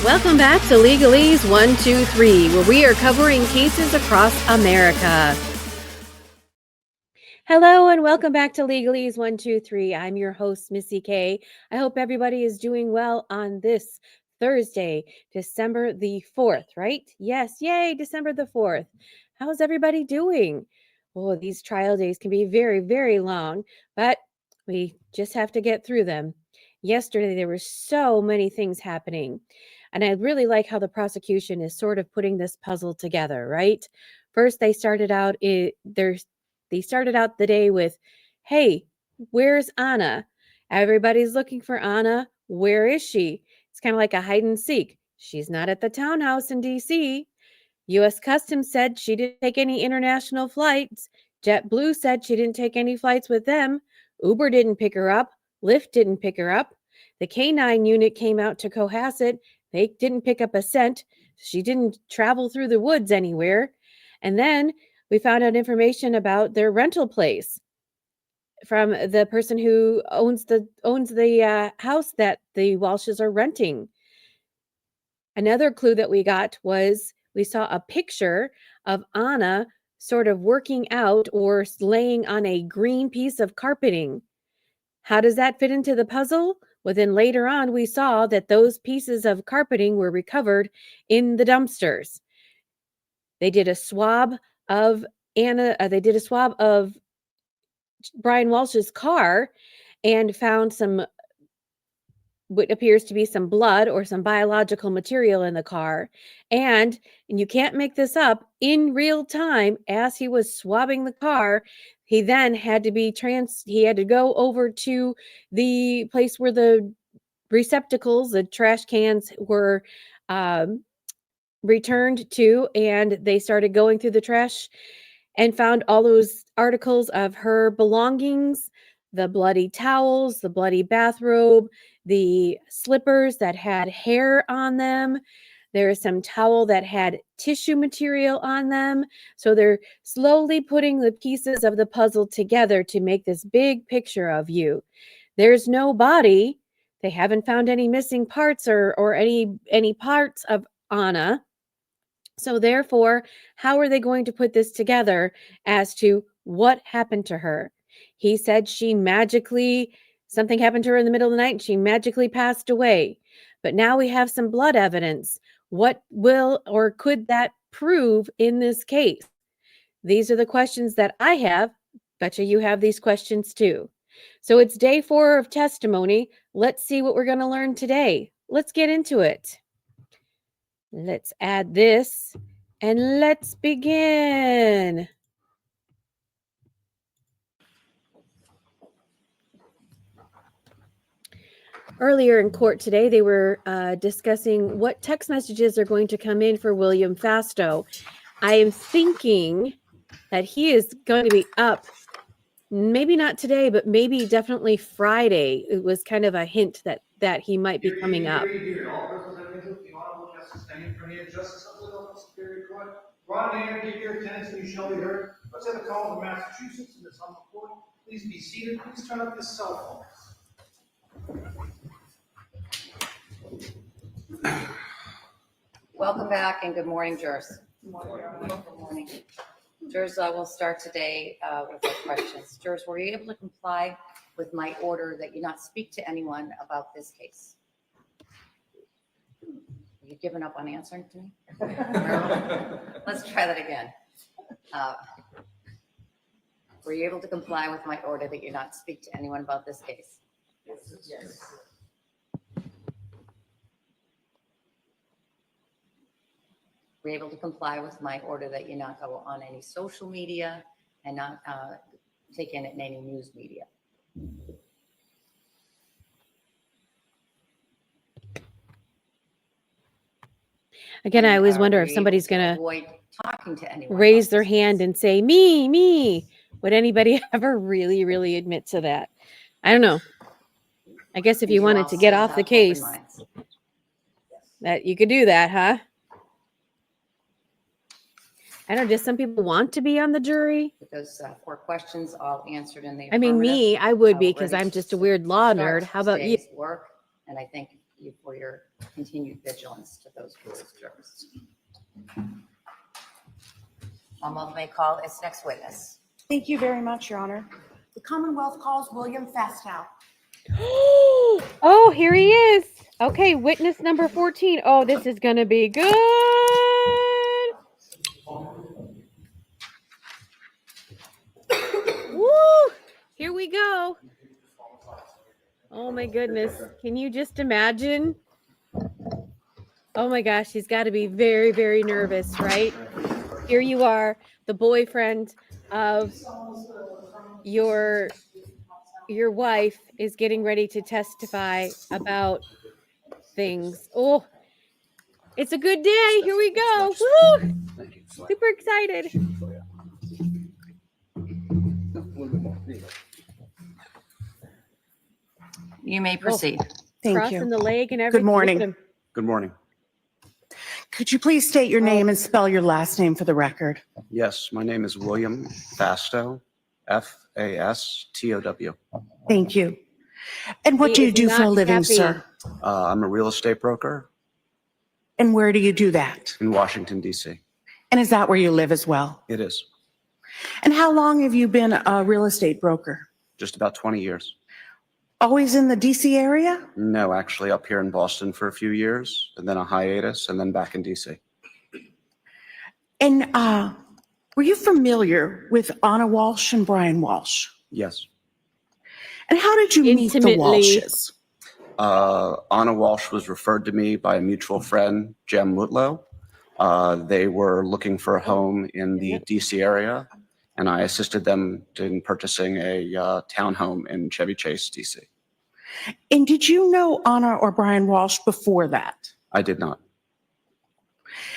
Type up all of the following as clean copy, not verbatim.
Welcome back to Legalese 123, where we are covering cases across America. Hello and welcome back to Legalese 123. I'm your host, Missy K. I hope everybody is doing well on this Thursday, December the 4th, right? Yes, yay, December the 4th. How's everybody doing? Oh, these trial days can be very, very long, but we just have to get through them. Yesterday, there were so many things happening. And I really like how the prosecution is sort of putting this puzzle together, right? First, they started out the day with, "Hey, where's Anna? Everybody's looking for Anna. Where is she?" It's kind of like a hide and seek. She's not at the townhouse in DC. U.S. Customs said she didn't take any international flights. JetBlue said she didn't take any flights with them. Uber didn't pick her up. Lyft didn't pick her up. The K9 unit came out to Cohasset. They didn't pick up a cent. She didn't travel through the woods anywhere. And then we found out information about their rental place from the person who owns the house that the Walshes are renting. Another clue that we got was we saw a picture of Anna sort of working out or laying on a green piece of carpeting. How does that fit into the puzzle? Well, then later on, we saw that those pieces of carpeting were recovered in the dumpsters. They did a swab of Brian Walsh's car and found what appears to be some blood or some biological material in the car. And you can't make this up, in real time, as he was swabbing the car, he then had to go over to the place where the receptacles, the trash cans, were returned to, and they started going through the trash and found all those articles of her belongings, the bloody towels, the bloody bathrobe, the slippers that had hair on them. There is some towel that had tissue material on them. So they're slowly putting the pieces of the puzzle together to make this big picture of you. There's no body. They haven't found any missing parts or any parts of Anna. So therefore, how are they going to put this together as to what happened to her? He said something happened to her in the middle of the night and she magically passed away. But now we have some blood evidence. What will or could that prove in this case? These are the questions that I have. Betcha you have these questions too. So it's day 4 of testimony. Let's see what we're going to learn today. Let's get into it. Let's add this and let's begin. Earlier in court today, they were discussing what text messages are going to come in for William Fastow. I am thinking that he is going to be up, maybe not today, but maybe definitely Friday. It was kind of a hint that he might be coming up. All persons have been with the Honorable Justice Daniel Premier, Justice of the Philadelphia Superior Court. Ron and give your attendance and you shall be heard. Let's have a call to Massachusetts in this humble court. Please be seated. Please turn up your cell phones. Welcome back and good morning, jurors. Good morning. Jurors, we'll start today with our questions. Jurors, were you able to comply with my order that you not speak to anyone about this case? Have you given up on answering to me? Let's try that again. Were you able to comply with my order that you not speak to anyone about this case? Yes. Were you able to comply with my order that you not go on any social media and not take in any news media? Again, I always wonder if somebody's going to raise their hand and say, me. Would anybody ever really, really admit to that? I don't know. I guess if you wanted to get off the case, that you could do that, huh? I don't know. Does some people want to be on the jury? Because 4 questions all answered in the I mean, me, I would be because I'm just a weird law nerd. How about you? Work, and I thank you for your continued vigilance to those rules, jurors. May call its next witness. Thank you very much, Your Honor. The Commonwealth calls William Fastow. Oh, here he is. Okay, witness number 14. Oh, this is going to be good. Woo! Here we go. Oh my goodness. Can you just imagine? Oh my gosh, he's got to be very, very nervous, right? Here you are, the boyfriend of your wife is getting ready to testify about things. Oh, it's a good day. Here we go. Woo! Super excited. You may proceed. Thank Crossing you. the leg and everything. Good morning. Look at him. Good morning. Could you please state your name and spell your last name for the record? Yes, my name is William Fastow, Fastow. Thank you. And what He do you is do for a not living, happy. sir? I'm a real estate broker And where do you do that? in Washington, D.C. And is that where you live as well? It is And how long have you been a real estate broker? just about 20 years. Always in the DC area? No, actually up here in Boston for a few years, and then a hiatus, and then back in D.C. And were you familiar with Anna Walshe and Brian Walshe? Yes. And how did you meet the Intimately. Walshes? Anna Walsh was referred to me by a mutual friend, Jem Woodlow. They were looking for a home in the D.C. area, and I assisted them in purchasing a townhome in Chevy Chase, D.C. And did you know Anna or Brian Walshe before that? I did not.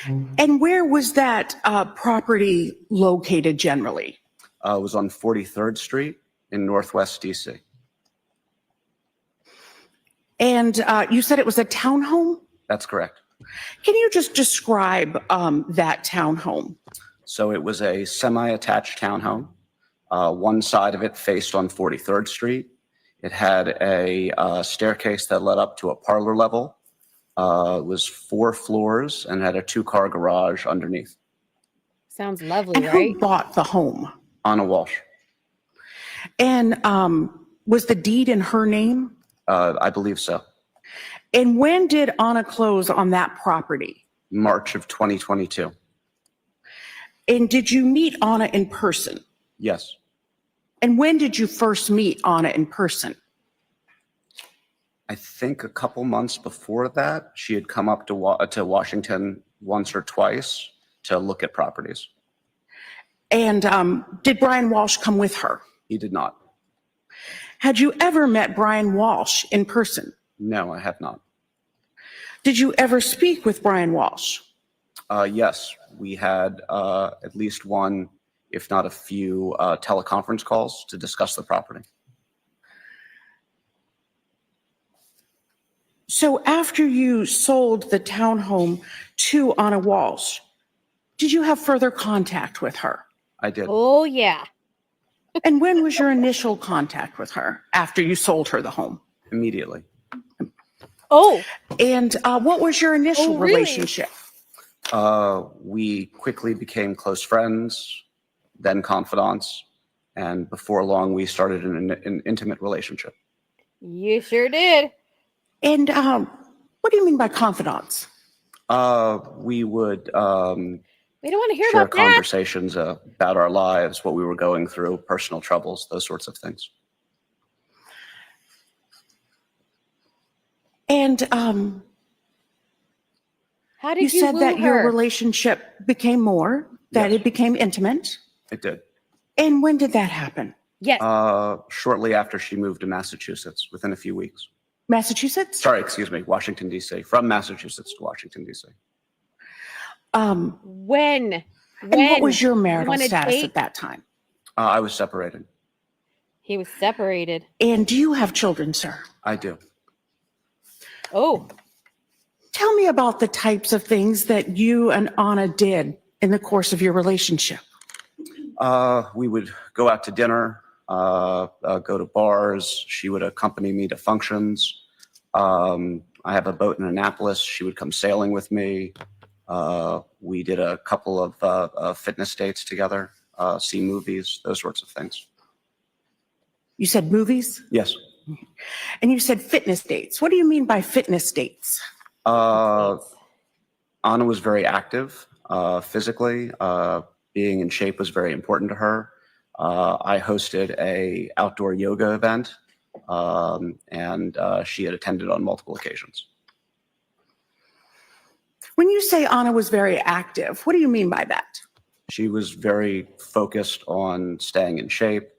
And where was that property located generally? It was on 43rd Street in Northwest D.C. And you said it was a townhome? That's correct. Can you just describe that townhome? So it was a semi-attached townhome. One side of it faced on 43rd Street. It had a staircase that led up to a parlor level. It was 4 floors and had a 2-car garage underneath. Sounds lovely, And right? who bought the home? Anna Walsh. And was the deed in her name? I believe so. And when did Anna close on that property? March of 2022. And did you meet Anna in person? Yes. And when did you first meet Anna in person? I think a couple months before that, she had come up to Washington once or twice to look at properties. And did Brian Walshe come with her? He did not. Had you ever met Brian Walshe in person? No, I have not. Did you ever speak with Brian Walshe? Yes, we had at least one, if not a few, teleconference calls to discuss the property. So after you sold the townhome to Anna Walshe, did you have further contact with her? I did. Oh, yeah. And when was your initial contact with her after you sold her the home? Immediately. Oh, And what was your initial Oh, really? relationship? We quickly became close friends, then confidants, and before long, we started an intimate relationship. you sure did. And what do you mean by confidants? We would We don't want to hear share about that. conversations about our lives, what we were going through, personal troubles, those sorts of things. And How did you you said woo that your her? relationship became more, that Yes. it became intimate. It did. And when did that happen? Yes. Shortly after she moved to Massachusetts, within a few weeks. Massachusetts? Sorry, excuse me, Washington, D.C. From Massachusetts to Washington, D.C. When? And what was your You marital wanna status date? at that time? I was separated. He was separated. And do you have children, sir? I do. Oh, Tell me about the types of things that you and Anna did in the course of your relationship. We would go out to dinner, go to bars. She would accompany me to functions. I have a boat in Annapolis. She would come sailing with me. We did a couple of fitness dates together, see movies, those sorts of things. You said movies? Yes. And you said fitness dates. What do you mean by fitness dates? Anna was very active physically. Being in shape was very important to her. I hosted a outdoor yoga event, and she had attended on multiple occasions. When you say Anna was very active, what do you mean by that? She was very focused on staying in shape,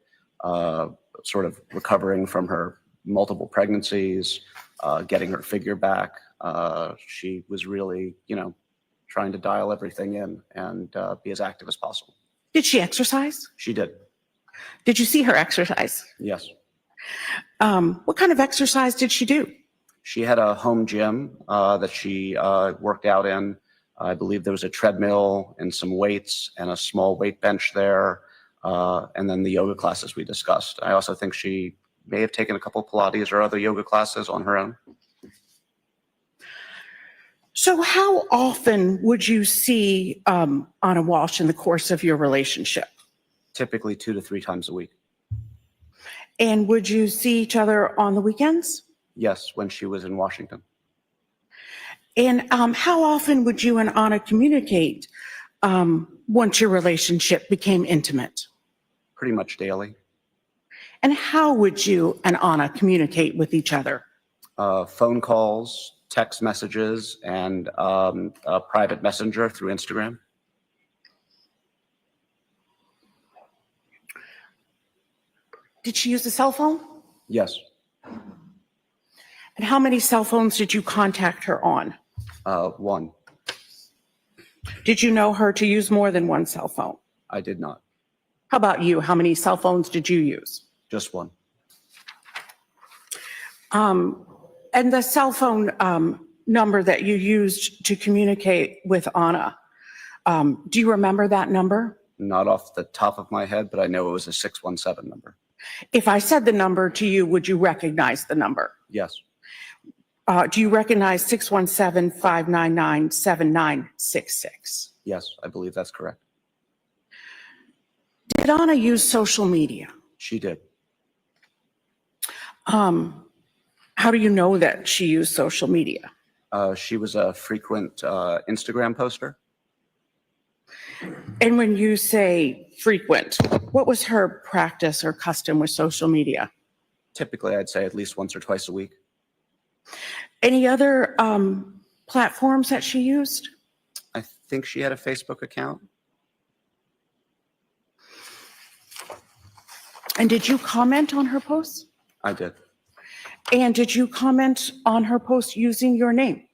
sort of recovering from her multiple pregnancies, getting her figure back. She was really, trying to dial everything in and be as active as possible. Did she exercise? She did. Did you see her exercise? Yes. What kind of exercise did she do? She had a home gym that she worked out in. I believe there was a treadmill and some weights and a small weight bench there, and then the yoga classes we discussed. I also think she may have taken a couple of Pilates or other yoga classes on her own. So how often would you see Anna Walshe in the course of your relationship? Typically 2 to 3 times a week. And would you see each other on the weekends? Yes, when she was in Washington. And how often would you and Anna communicate once your relationship became intimate? Pretty much daily. And how would you and Anna communicate with each other? Phone calls, text messages, and a private messenger through Instagram. Did she use a cell phone? Yes. And how many cell phones did you contact her on? 1. Did you know her to use more than one cell phone? I did not. How about you? How many cell phones did you use? Just 1. And the cell phone number that you used to communicate with Anna, do you remember that number? Not off the top of my head, but I know it was a 617 number. If I said the number to you, would you recognize the number? Yes. Do you recognize 617-599-7966? Yes, I believe that's correct. Did Anna use social media? She did. How do you know that she used social media? She was a frequent Instagram poster. And when you say frequent, what was her practice or custom with social media? Typically, I'd say at least once or twice a week. Any other platforms that she used? I think she had a Facebook account. And did you comment on her posts? I did. And did you comment on her post using your name,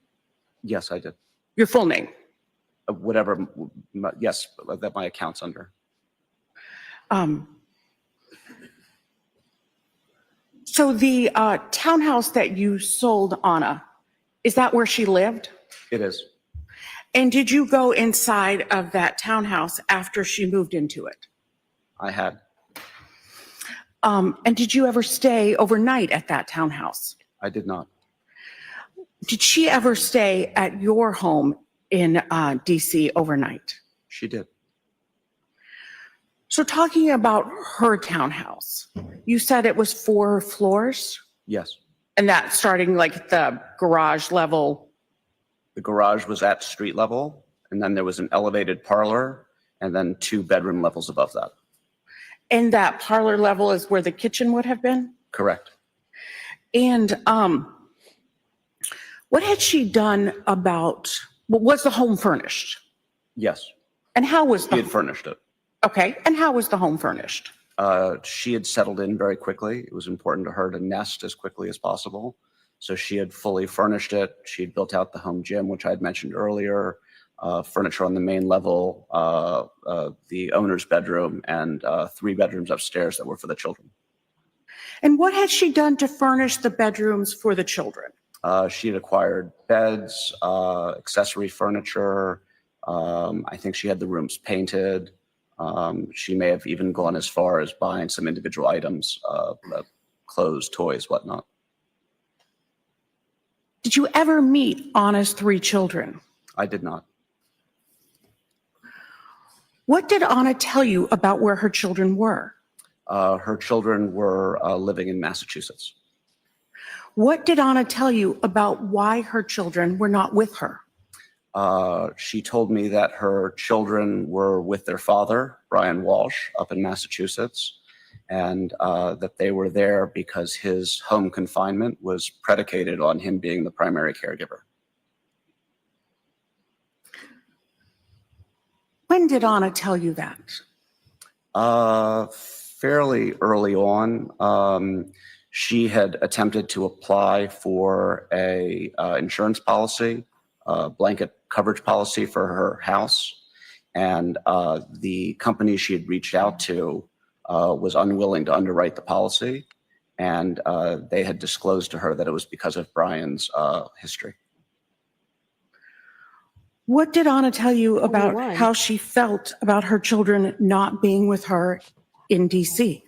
Yes, I did. your full name? Whatever, yes, that my account's under. So the townhouse that you sold, Anna, is that where she lived? It is. And did you go inside of that townhouse after she moved into it? I had. And did you ever stay overnight at that townhouse? I did not. Did she ever stay at your home in DC overnight? She did. So talking about her townhouse, you said it was 4 floors? Yes. And that starting like the garage level? The garage was at street level, and then there was an elevated parlor, and then 2 bedroom levels above that. And that parlor level is where the kitchen would have been? Correct. And what had she done about, was the home furnished? Yes. And how was She had furnished it. Okay, and how was the home furnished? She had settled in very quickly. It was important to her to nest as quickly as possible. So she had fully furnished it. She had built out the home gym, which I had mentioned earlier, furniture on the main level, the owner's bedroom, and 3 bedrooms upstairs that were for the children. And what had she done to furnish the bedrooms for the children? She had acquired beds, accessory furniture. I think she had the rooms painted. She may have even gone as far as buying some individual items, clothes, toys, whatnot. Did you ever meet Anna's 3 children? I did not. What did Anna tell you about where her children were? Her children were living in Massachusetts. What did Anna tell you about why her children were not with her? She told me that her children were with their father, Brian Walshe, up in Massachusetts, and that they were there because his home confinement was predicated on him being the primary caregiver. When did Anna tell you that? Fairly early on. She had attempted to apply for a insurance policy, blanket coverage policy for her house, and the company she had reached out to was unwilling to underwrite the policy, and they had disclosed to her that it was because of Brian's history. What did Anna tell you about one. how she felt about her children not being with her in DC?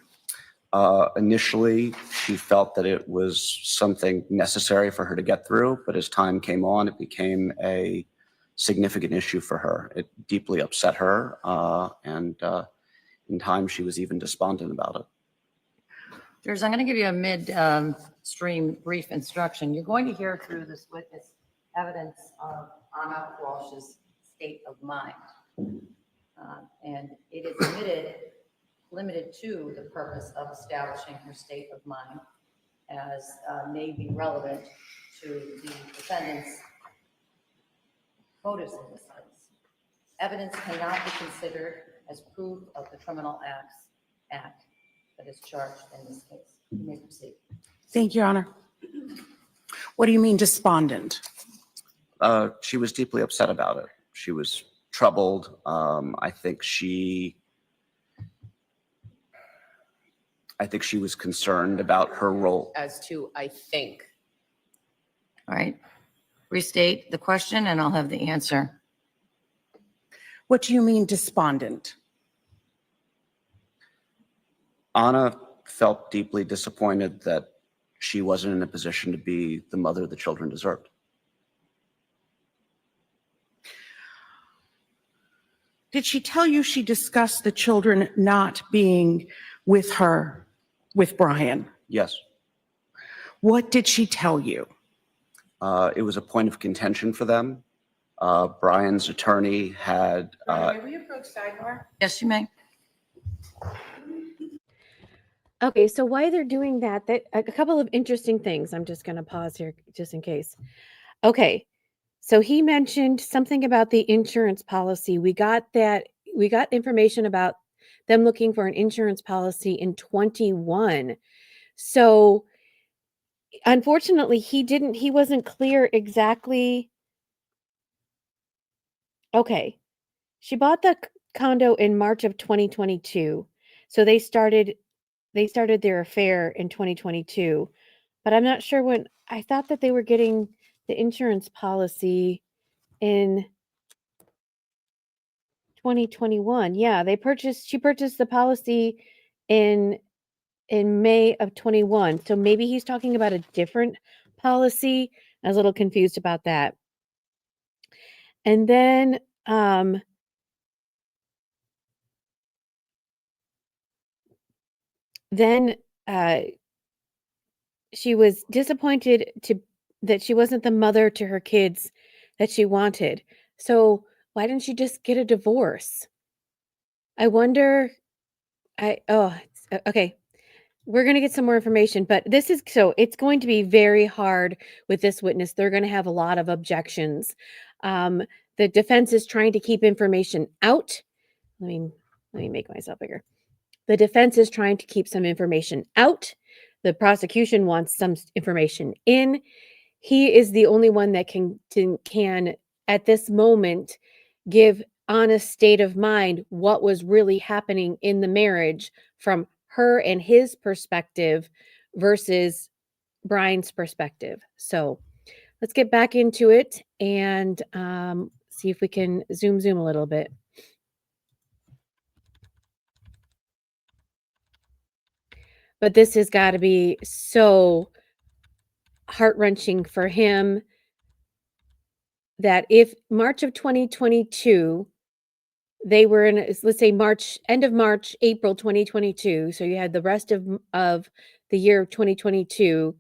Initially, she felt that it was something necessary for her to get through, but as time came on, it became a significant issue for her. It deeply upset her, and in time, she was even despondent about it. Jurors, I'm going to give you a mid-stream brief instruction. You're going to hear through this witness evidence of Anna Walsh's state of mind. And it is limited to the purpose of establishing her state of mind as may be relevant to the defendant's motives in this case. Evidence cannot be considered as proof of the criminal act that is charged in this case. You may proceed. Thank you, Your Honor. What do you mean despondent? She was deeply upset about it. She was troubled. I think she was concerned about her role. As to, I think. All right. Restate the question and I'll have the answer. What do you mean despondent? Anna felt deeply disappointed that she wasn't in a position to be the mother the children deserved. Did she tell you she discussed the children not being with her, with Brian? Yes. What did she tell you? It was a point of contention for them. Brian's attorney had. May we approach sidebar? Yes, you may. Okay, so why they're doing that, a couple of interesting things. I'm just going to pause here just in case. Okay, so he mentioned something about the insurance policy. We got information about them looking for an insurance policy in 21. So unfortunately, he wasn't clear exactly. Okay, she bought the condo in March of 2022. So they started their affair in 2022, but I'm not sure when. I thought that they were getting the insurance policy in 2021. Yeah, she purchased the policy in May of 21. So maybe he's talking about a different policy. I was a little confused about that. And then she was disappointed that she wasn't the mother to her kids that she wanted. So why didn't she just get a divorce? I wonder. Okay. We're going to get some more information, but it's going to be very hard with this witness. They're going to have a lot of objections. The defense is trying to keep information out. Let me make myself bigger. The defense is trying to keep some information out. The prosecution wants some information in. He is the only one that can at this moment give honest state of mind what was really happening in the marriage from her and his perspective versus Brian's perspective. So let's get back into it and see if we can zoom a little bit. But this has got to be so heart-wrenching for him that if March of 2022, they were in, let's say March, end of March, April 2022. So you had the rest of the year of 2022.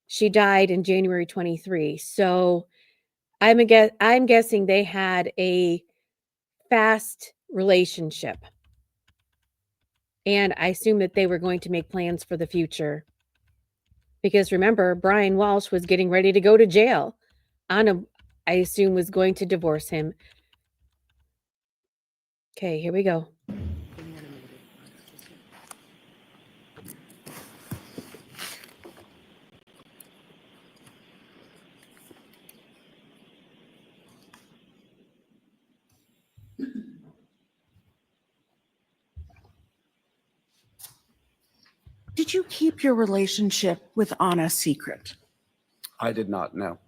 She died in January 23. So I'm guessing they had a fast relationship. And I assume that they were going to make plans for the future. Because remember, Brian Walsh was getting ready to go to jail. Anna, I assume, was going to divorce him. Okay, here we go. Did you keep your relationship with Anna secret? I did not know.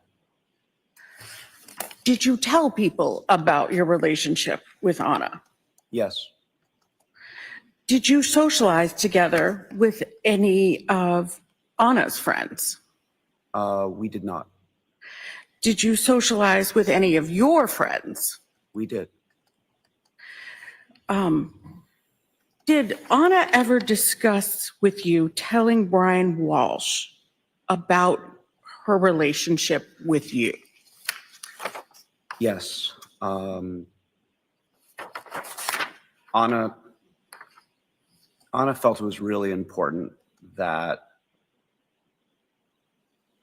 Did you tell people about your relationship with Anna? Yes, Did you socialize together with any of Anna's friends? we did not. Did you socialize with any of your friends? We did. Did Anna ever discuss with you telling Brian Walsh about her relationship with you? Yes. Anna felt it was really important that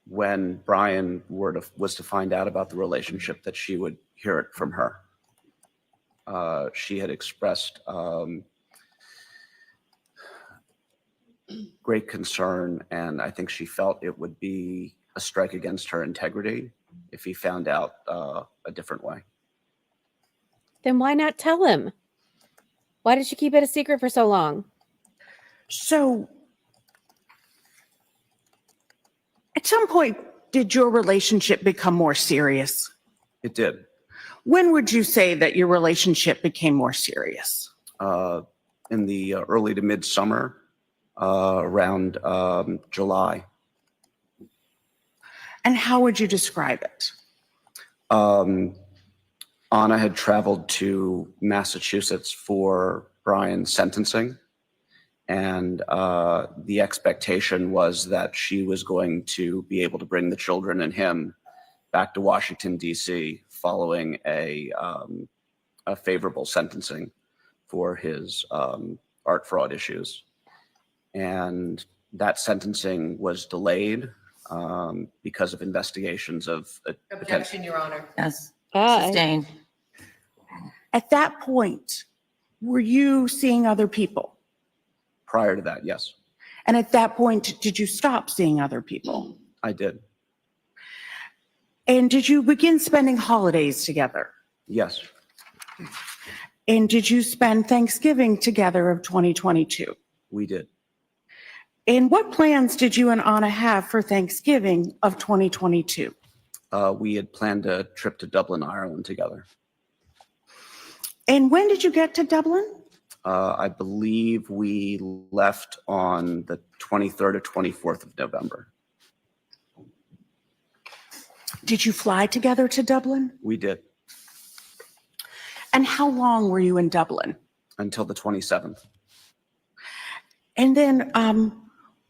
when Brian was to find out about the relationship, that she would hear it from her. She had expressed great concern, and I think she felt it would be a strike against her integrity if he found out a different way. Then why not tell him? Why did she keep it a secret for so long? So, at some point, did your relationship become more serious? It did. When would you say that your relationship became more serious? In the early to midsummer, around July. And how would you describe it? Anna had traveled to Massachusetts for Brian's sentencing, and the expectation was that she was going to be able to bring the children and him back to Washington, D.C. following a favorable sentencing for his art fraud issues. And that sentencing was delayed because of investigations of Objection, Your Honor. Yes, Ah, sustained. At that point, were you seeing other people? Prior to that, yes, And at that point, did you stop seeing other people? I did. And did you begin spending holidays together? Yes, And did you spend Thanksgiving together of 2022? we did. And what plans did you and Anna have for Thanksgiving of 2022? We had planned a trip to Dublin, Ireland together. And when did you get to Dublin? I believe we left on the 23rd or 24th of November. Did you fly together to Dublin? We did, And how long were you in Dublin? until the 27th. And then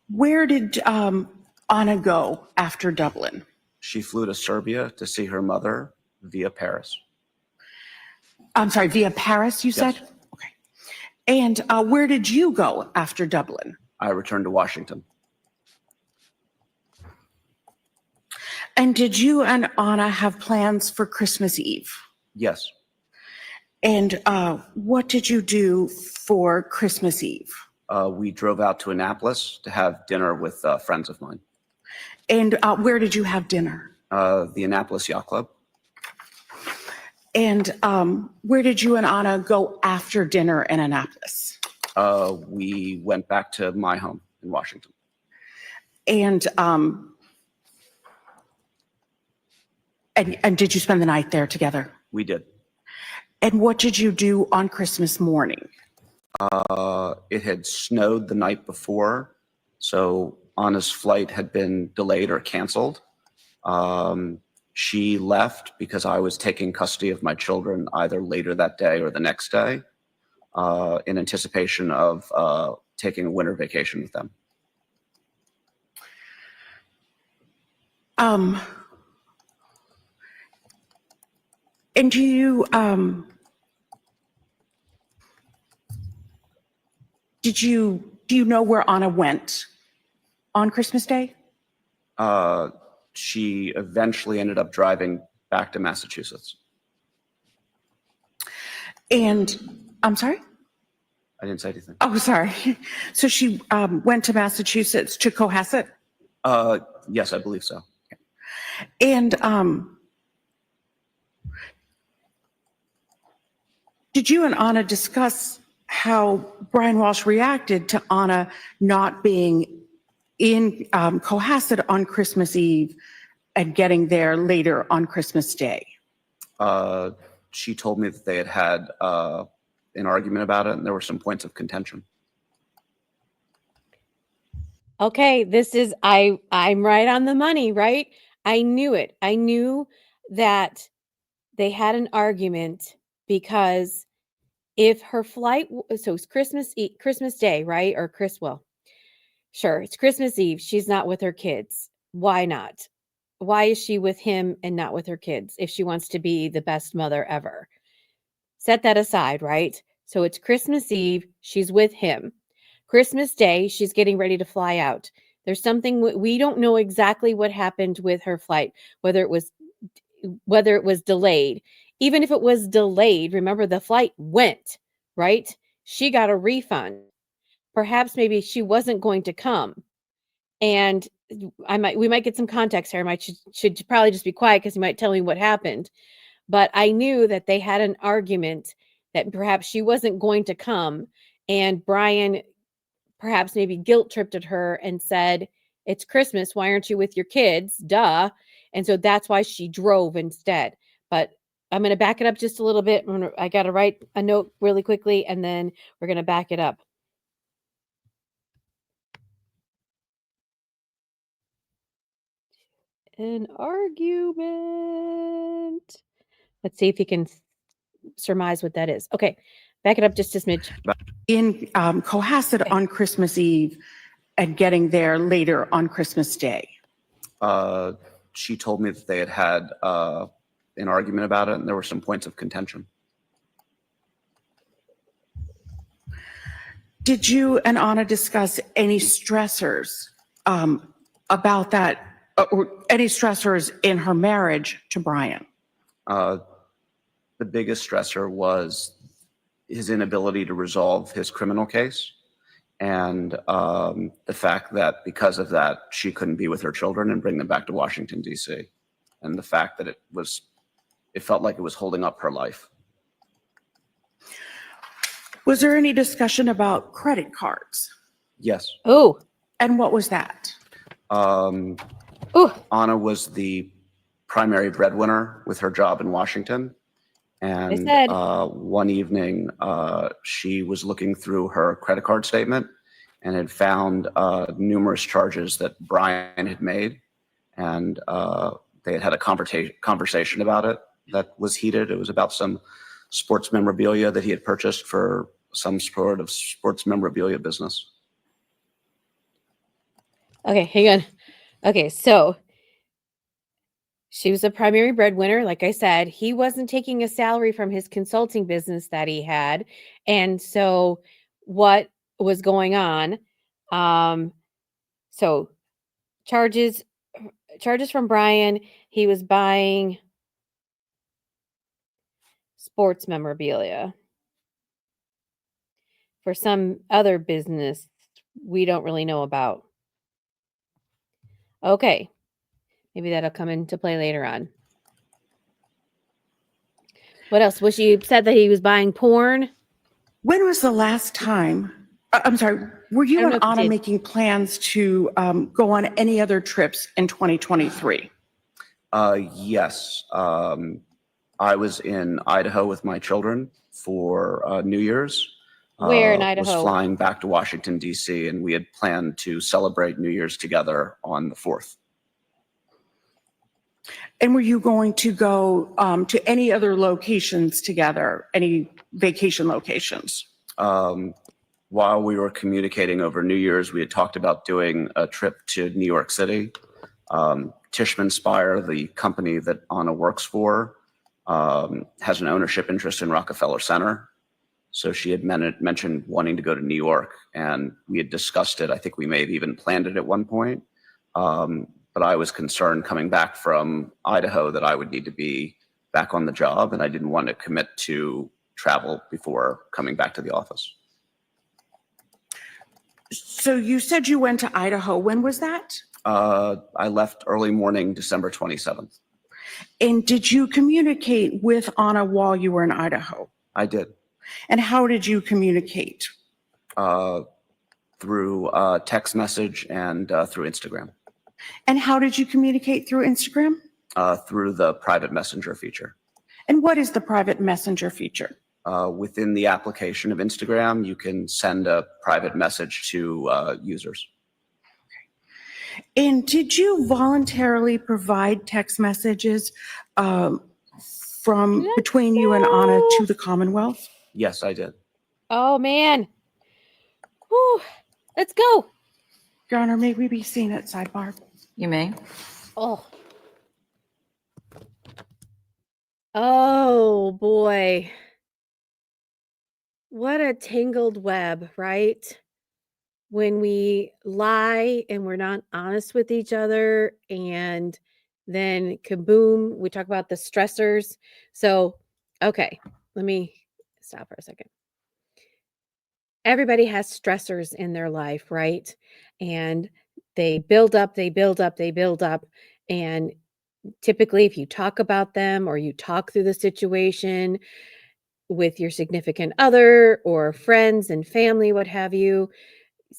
where did Anna go after Dublin? She flew to Serbia to see her mother via Paris. I'm sorry, via Paris, you said? Yes. Okay. And where did you go after Dublin? I returned to Washington. And did you and Anna have plans for Christmas Eve? Yes, And what did you do for Christmas Eve? we drove out to Annapolis to have dinner with friends of mine. And where did you have dinner? The Annapolis Yacht Club. And where did you and Anna go after dinner in Annapolis? We went back to my home in Washington. And did you spend the night there together? We did. And what did you do on Christmas morning? It had snowed the night before, so Anna's flight had been delayed or canceled. She left because I was taking custody of my children either later that day or the next day, in anticipation of taking a winter vacation with them. And do you know where Anna went on Christmas Day? She eventually ended up driving back to Massachusetts. And I'm sorry? I didn't say anything. Oh, sorry. So she went to Massachusetts, to Cohasset? Yes, I believe so. And did you and Anna discuss how Brian Walsh reacted to Anna not being in Cohasset on Christmas Eve and getting there later on Christmas Day? She told me that they had an argument about it, and there were some points of contention. Okay, this is I'm right on the money, right? I knew it. I knew that they had an argument because if her flight so it's Christmas Day, right? Or sure, it's Christmas Eve. She's not with her kids. Why not? Why is she with him and not with her kids if she wants to be the best mother ever? Set that aside, right? So it's Christmas Eve, she's with him. Christmas Day, she's getting ready to fly out. There's something we don't know exactly what happened with her flight, whether it was delayed. Even if it was delayed, remember the flight went, right? She got a refund. Perhaps maybe she wasn't going to come. And we might get some context here. I should probably just be quiet because you might tell me what happened. But I knew that they had an argument that perhaps she wasn't going to come, and Brian perhaps maybe guilt tripped at her and said, "It's Christmas. Why aren't you with your kids? Duh." And so that's why she drove instead. But I'm going to back it up just a little bit. I got to write a note really quickly, and then we're going to back it up. An argument. Let's see if you can surmise what that is. Okay, back it up just a smidge. In Cohasset on Christmas Eve and getting there later on Christmas Day? She told me that they had an argument about it, and there were some points of contention. Did you and Anna discuss any stressors about that, or any stressors in her marriage to Brian? The biggest stressor was his inability to resolve his criminal case, and the fact that because of that, she couldn't be with her children and bring them back to Washington, D.C., and the fact that it felt like it was holding up her life. Was there any discussion about credit cards? Yes. Oh. And what was that? Anna was the primary breadwinner with her job in Washington. And one evening, she was looking through her credit card statement and had found numerous charges that Brian had made. And they had a conversation about it that was heated. It was about some sports memorabilia that he had purchased for some sort of sports memorabilia business. Okay, hang on. Okay, so she was a primary breadwinner. Like I said, he wasn't taking a salary from his consulting business that he had. And so what was going on? So charges from Brian, he was buying sports memorabilia for some other business we don't really know about. Okay. Maybe that'll come into play later on. What else? Was she upset that he was buying porn? When was the last time, I'm sorry, were you and Anna making plans to go on any other trips in 2023? Yes. I was in Idaho with my children for New Year's. Where in Idaho? Was flying back to Washington, D.C., and we had planned to celebrate New Year's together on the 4th. And were you going to go to any other locations together, any vacation locations? While we were communicating over New Year's, we had talked about doing a trip to New York City. Tishman Speyer, the company that Anna works for, has an ownership interest in Rockefeller Center. So she had mentioned wanting to go to New York, and we had discussed it. I think we may have even planned it at one point. But I was concerned coming back from Idaho that I would need to be back on the job, and I didn't want to commit to travel before coming back to the office. So you said you went to Idaho. When was that? I left early morning, December 27th. And did you communicate with Anna while you were in Idaho? I did. And how did you communicate? Through text message and through Instagram. And how did you communicate through Instagram? Through the private messenger feature. And what is the private messenger feature? Within the application of Instagram, you can send a private message to users. And did you voluntarily provide text messages from between you and Anna to the Commonwealth? Yes, I did. Oh, man. Whew. Let's go. Your Honor, may we be seen at sidebar? You may. Oh. Oh, boy. What a tangled web, right? When we lie and we're not honest with each other, and then kaboom, we talk about the stressors. So, okay, let me stop for a second. Everybody has stressors in their life, right? And they build up, they build up, they build up. And typically, if you talk about them or you talk through the situation with your significant other or friends and family, what have you,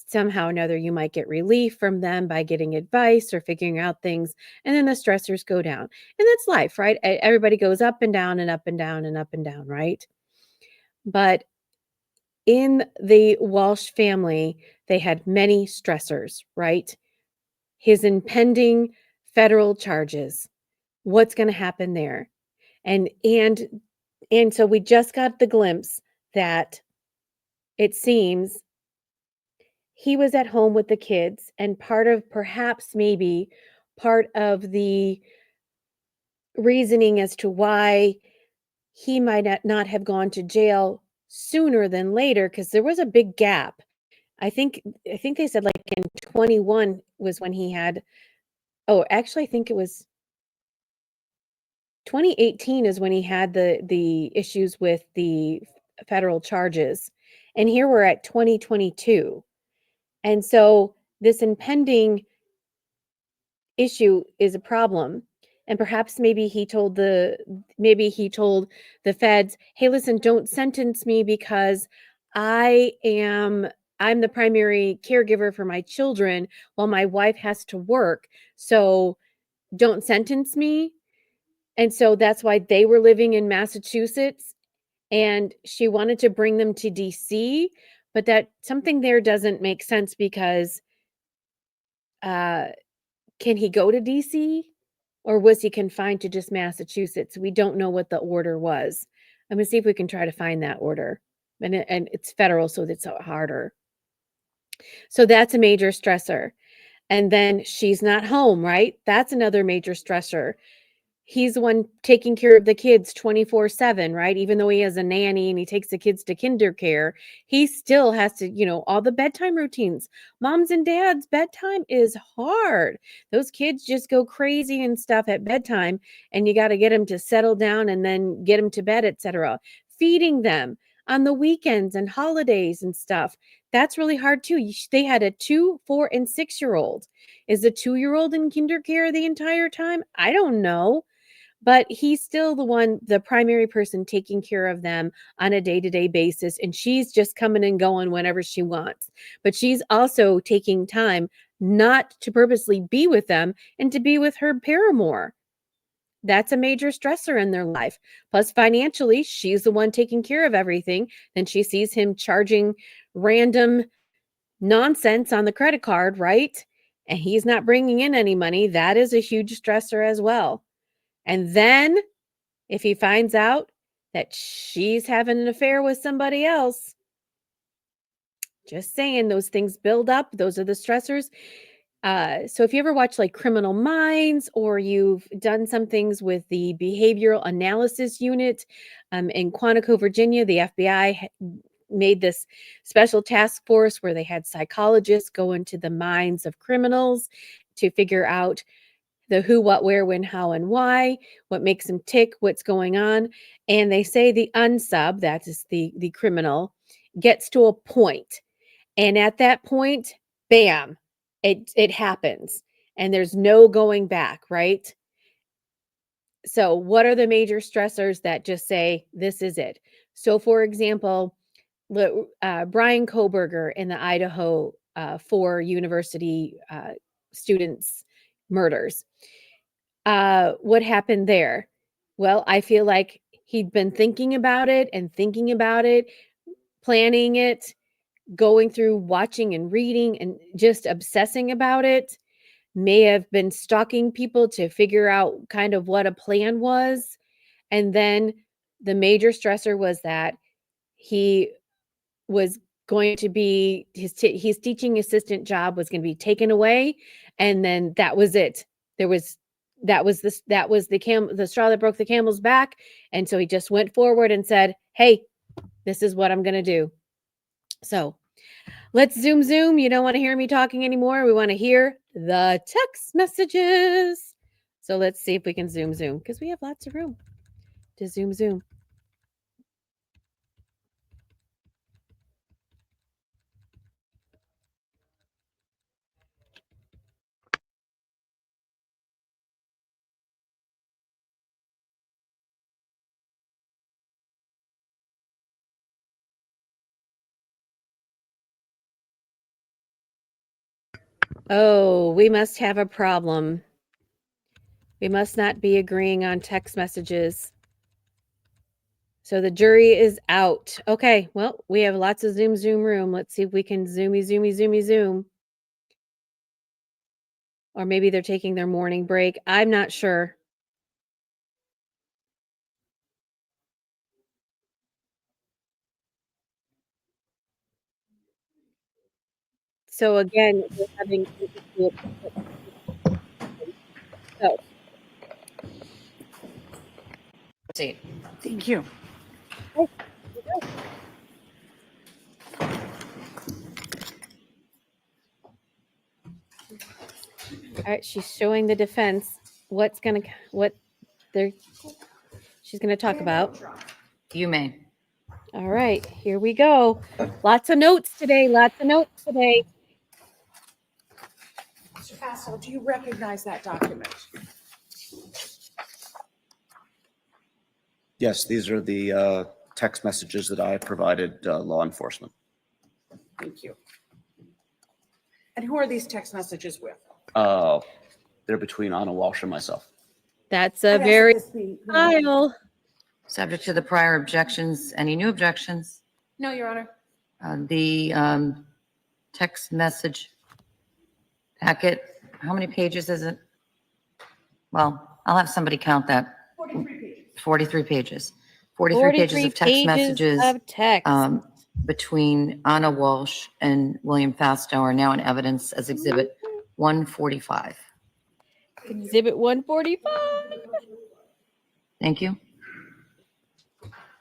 somehow or another, you might get relief from them by getting advice or figuring out things. And then the stressors go down. And that's life, right? Everybody goes up and down and up and down and up and down, right? But in the Walshe family, they had many stressors, right? His impending federal charges. What's going to happen there? And so we just got the glimpse that it seems he was at home with the kids, and perhaps maybe part of the reasoning as to why he might not have gone to jail sooner than later, because there was a big gap. I think they said like in 21 was when he had, oh, actually I think it was 2018 is when he had the issues with the federal charges. And here we're at 2022. And so this impending issue is a problem. And perhaps maybe he told the feds, hey, listen, don't sentence me because I'm the primary caregiver for my children while my wife has to work. So don't sentence me. And so that's why they were living in Massachusetts, and she wanted to bring them to DC, but that something there doesn't make sense because can he go to DC, or was he confined to just Massachusetts? We don't know what the order was. I'm going to see if we can try to find that order. And it's federal, so it's harder. So that's a major stressor. And then she's not home, right? That's another major stressor. He's the one taking care of the kids 24/7, right? Even though he has a nanny and he takes the kids to kinder care, he still has to, all the bedtime routines. Moms and dads, bedtime is hard. Those kids just go crazy and stuff at bedtime, and you got to get them to settle down and then get them to bed, etc. Feeding them on the weekends and holidays and stuff. That's really hard too. They had a 2, 4, and 6-year-old. Is the 2-year-old in kinder care the entire time? I don't know. But he's still the primary person taking care of them on a day-to-day basis. And she's just coming and going whenever she wants. But she's also taking time not to purposely be with them and to be with her paramour. That's a major stressor in their life. Plus, financially, she's the one taking care of everything. Then she sees him charging random nonsense on the credit card, right? And he's not bringing in any money. That is a huge stressor as well. And then if he finds out that she's having an affair with somebody else, just saying, those things build up. Those are the stressors. So if you ever watch like Criminal Minds, or you've done some things with the Behavioral Analysis Unit in Quantico, Virginia, the FBI made this special task force where they had psychologists go into the minds of criminals to figure out the who, what, where, when, how, and why, what makes them tick, what's going on. And they say the unsub, that is the criminal, gets to a point. And at that point, bam, it happens. And there's no going back, right? So what are the major stressors that just say, this is it? So for example, Brian Koberger in the Idaho 4 university students murders. What happened there? Well, I feel like he'd been thinking about it and thinking about it, planning it, going through watching and reading and just obsessing about it, may have been stalking people to figure out kind of what a plan was. And then the major stressor was that he was going to be his teaching assistant job was going to be taken away, and then that was it. There was that was the straw that broke the camel's back, and so he just went forward and said, "Hey, this is what I'm going to do." So, let's zoom. You don't want to hear me talking anymore. We want to hear the text messages. So let's see if we can zoom because we have lots of room to zoom. Oh, we must have a problem. We must not be agreeing on text messages. So the jury is out. Okay, well, we have lots of zoom room. Let's see if we can zoom. Or maybe they're taking their morning break. I'm not sure. So again, we're having so See, Thank you. all right, she's showing the defense what she's gonna talk about. you may. All right, here we go. Lots of notes today. Mr. Fastow, do you recognize that document? Yes, these are the text messages that I provided law enforcement. Thank you. And who are these text messages with? They're between Anna Walshe and myself. That's a very high. file. Subject to the prior objections. Any new objections? No, Your Honor. The text message packet, how many pages is it? Well, I'll have somebody count that. 43 pages. 43 pages. 43 pages of text messages of text. between Anna Walshe and William Fastow are now in evidence as Exhibit 145. Exhibit 145. Thank you.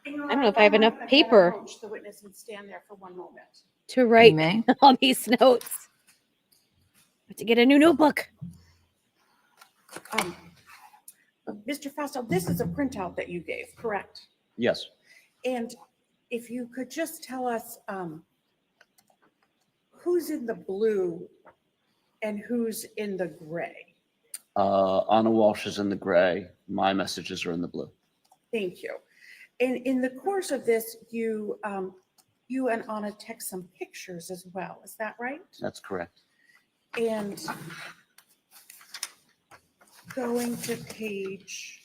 I don't know if I have enough paper Approach the witness and stand there for one moment. to You write may. all these notes. I have to get a new notebook. Mr. Fastow, this is a printout that you gave, correct? Yes. And if you could just tell us who's in the blue and who's in the gray? Anna Walshe is in the gray. My messages are in the blue. Thank you. And in the course of this, you and Anna text some pictures as well. Is that right? That's correct. And going to page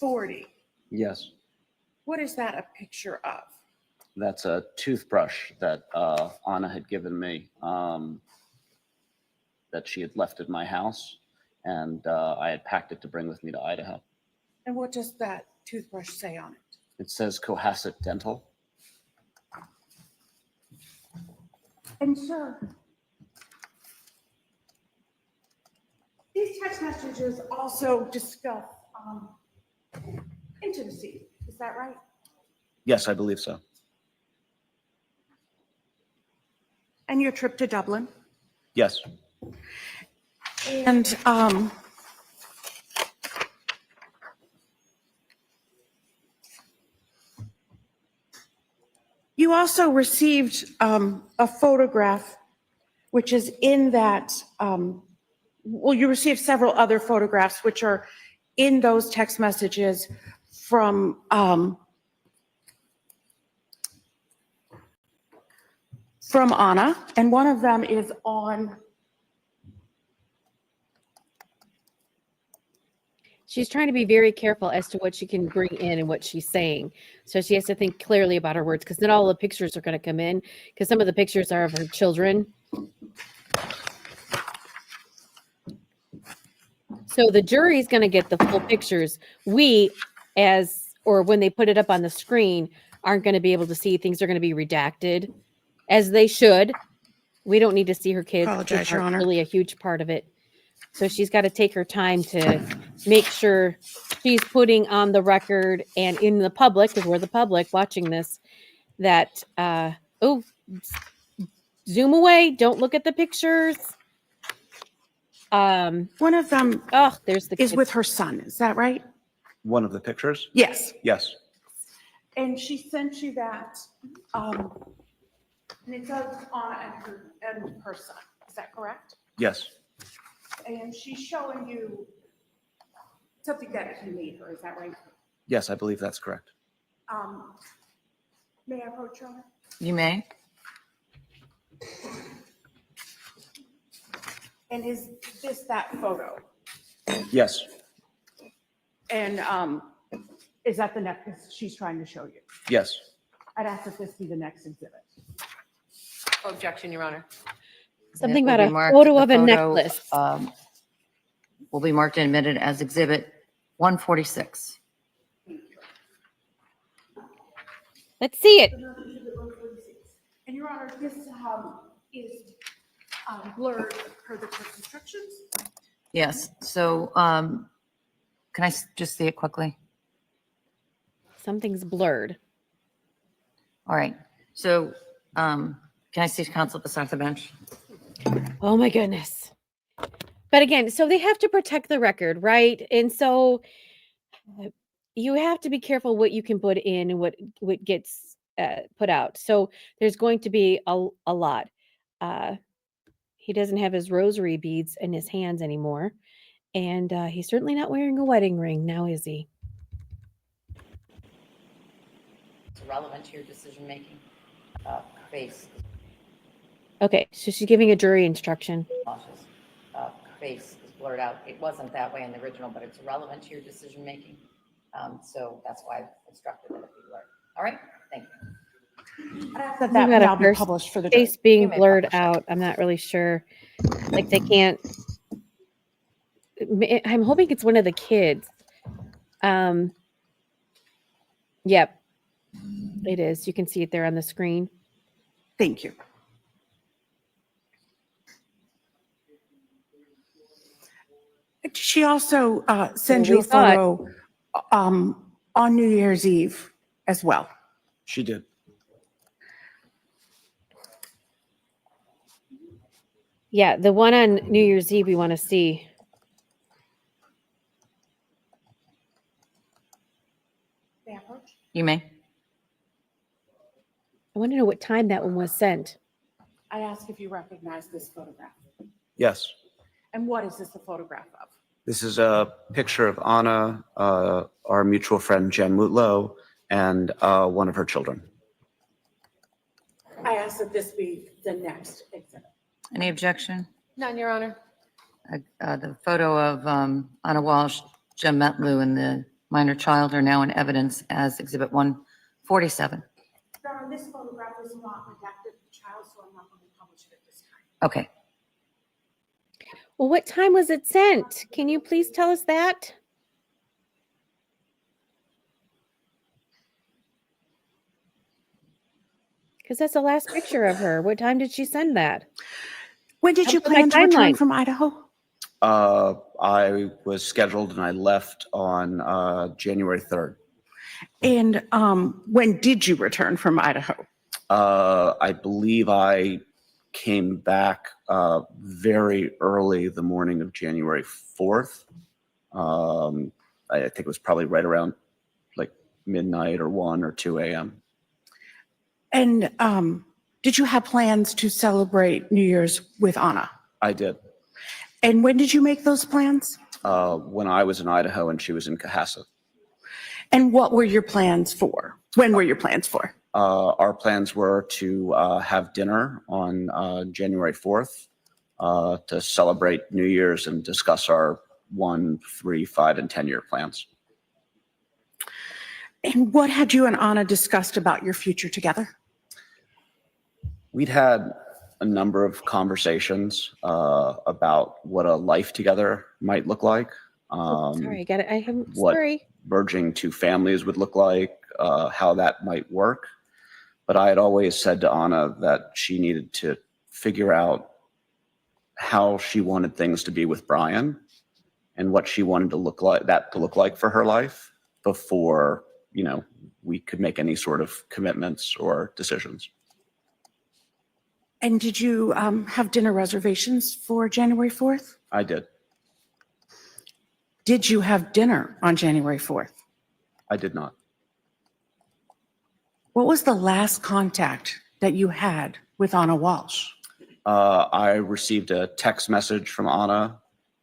40. Yes. What is that a picture of? That's a toothbrush that Anna had given me, that she had left at my house, and I had packed it to bring with me to Idaho. And what does that toothbrush say on it? It says Cohasset Dental. And sir, these text messages also discuss intimacy. Is that right? Yes, I believe so. And your trip to Dublin? Yes. And you also received a photograph, which is in that, well, you received several other photographs, which are in those text messages from Anna, and one of them is on. She's trying to be very careful as to what she can bring in and what she's saying. So she has to think clearly about her words, because not all the pictures are going to come in, because some of the pictures are of her children. So the jury's going to get the full pictures. We, or when they put it up on the screen, aren't going to be able to see. Things are going to be redacted, as they should. We don't need to see her kids. Apologize, Kids Your aren't Honor. really a huge part of it. So she's got to take her time to make sure she's putting on the record and in the public, because we're the public watching this, that, zoom away. Don't look at the pictures. One of them There's the is kids. with her son. Is that right? One of the pictures? Yes. Yes. And she sent you that, and it says Anna and her son. Is that correct? Yes. And she's showing you something that you made her. Is that right? Yes, I believe that's correct. May I approach her? You may. And is this that photo? Yes. And is that the necklace she's trying to show you? Yes. I'd ask that this be the next exhibit. Objection, Your Honor. Something It will about be a marked- photo the of a necklace. Will be marked and admitted as Exhibit 146. Let's see it. And Your Honor, this is blurred per the court's instructions. Yes, so can I just see it quickly? Something's blurred. All right, so can I see counsel beside the bench? Oh my goodness. But again, so they have to protect the record, right? And so you have to be careful what you can put in and what gets put out. So there's going to be a lot. He doesn't have his rosary beads in his hands anymore. And he's certainly not wearing a wedding ring now, is he? It's relevant to your decision-making. Face, Okay, so she's giving a jury instruction. Walshe's face is blurred out. It wasn't that way in the original, but it's relevant to your decision-making. So that's why I instructed that it be blurred. All right, thank you. I'd ask that Something that about a now be first published for the jury. Face being You may blurred publish it. out. I'm not really sure. Like they can't. I'm hoping it's one of the kids. Yep, it is. You can see it there on the screen. Thank you. She also sent you we a saw it. photo on New Year's Eve as well. She did. Yeah, the one on New Year's Eve we want to see. May I approach? You may. I want to know what time that one was sent. I ask if you recognize this photograph. Yes. And what is this a photograph of? This is a picture of Anna, our mutual friend Jen Mutlow, and one of her children. I ask that this be the next exhibit. Any objection? None, Your Honor. The photo of Anna Walsh, Jem Metlew, and the minor child are now in evidence as Exhibit 147. Your Honor, this Okay. Well, what time was it sent? Can you please tell us that? Because that's the last picture of her. What time did she send that? When did Help you with my plan to return timeline. from Idaho? I was scheduled and I left on January 3rd. And when did you return from Idaho? I believe I came back very early the morning of January 4th. I think it was probably right around like midnight or 1 or 2 a.m. And did you have plans to celebrate New Year's with Anna? I did. And when did you make those plans? When I was in Idaho and she was in Cohasset. And what were your plans for? When were your plans for? Our plans were to have dinner on January 4th to celebrate New Year's and discuss our 1, 3, 5, and 10-year plans. And what had you and Anna discussed about your future together? We'd had a number of conversations about what a life together might look like. Sorry, I got it. I'm what sorry. merging two families would look like, how that might work. But I had always said to Anna that she needed to figure out how she wanted things to be with Brian and what she wanted to look like for her life before, we could make any sort of commitments or decisions. And did you have dinner reservations for January 4th? I did. Did you have dinner on January 4th? I did not. What was the last contact that you had with Anna Walsh? I received a text message from Anna.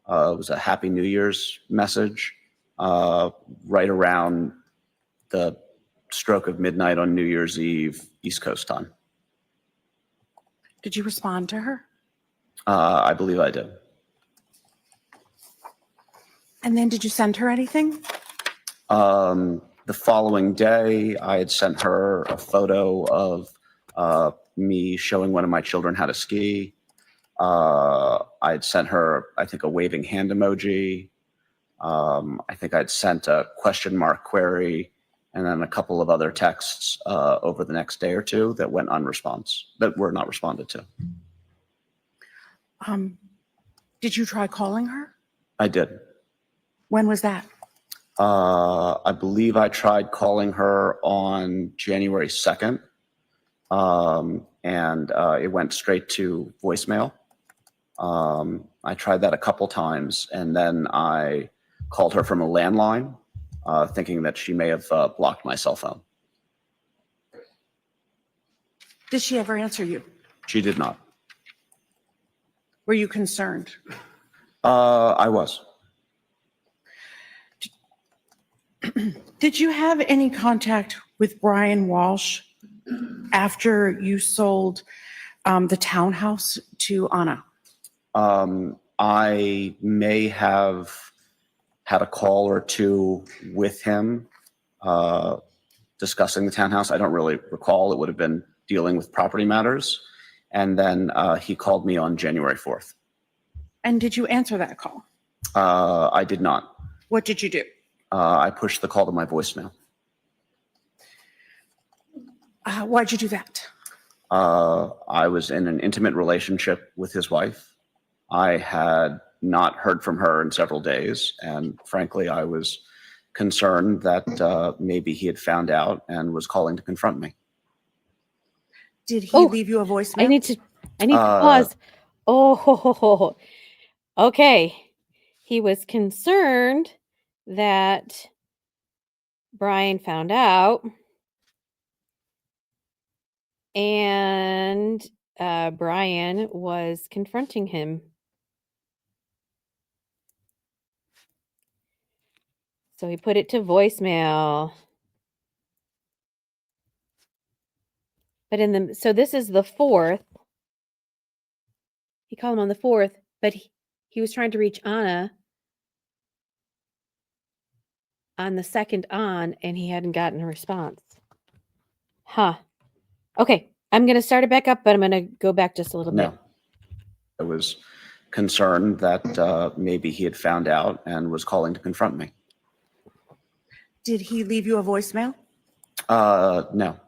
It was a Happy New Year's message right around the stroke of midnight on New Year's Eve, East Coast time. Did you respond to her? I believe I did. And then did you send her anything? The following day, I had sent her a photo of me showing one of my children how to ski. I had sent her, I think, a waving hand emoji. I think I'd sent a question mark query and then a couple of other texts over the next day or two that went that were not responded to. Did you try calling her? I did. When was that? I believe I tried calling her on January 2nd, and it went straight to voicemail. I tried that a couple times, and then I called her from a landline, thinking that she may have blocked my cell phone. Did she ever answer you? She did not. Were you concerned? I was. Did you have any contact with Brian Walsh after you sold the townhouse to Anna? I may have had a call or two with him discussing the townhouse. I don't really recall. It would have been dealing with property matters. And then he called me on January 4th. And did you answer that call? I did not. What did you do? I pushed the call to my voicemail. Why'd you do that? I was in an intimate relationship with his wife. I had not heard from her in several days. And frankly, I was concerned that maybe he had found out and was calling to confront me. Did he Oh, leave you a voicemail? I need to pause. Oh, okay. He was concerned that Brian found out, and Brian was confronting him. So he put it to voicemail. But so this is the 4th. He called him on the 4th, but he was trying to reach Anna on the 2nd and he hadn't gotten a response. Huh. Okay, I'm going to start it back up, but I'm going to go back just a little bit. No. I was concerned that maybe he had found out and was calling to confront me. Did he leave you a voicemail? No,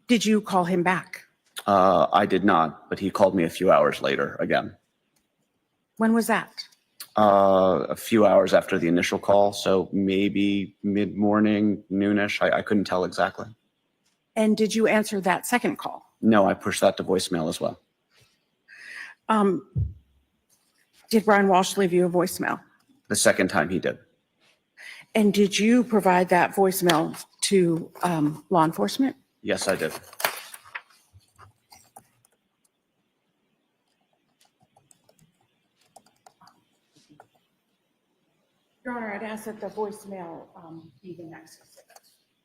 Did you call him back? I did not, but he called me a few hours later again. When was that? A few hours after the initial call, so maybe mid-morning, noonish. I couldn't tell exactly. And did you answer that second call? No, I pushed that to voicemail as well. Did Brian Walsh leave you a voicemail? The second time he did. And did you provide that voicemail to law enforcement? Yes, I did. Your Honor, I'd ask that the voicemail be the next.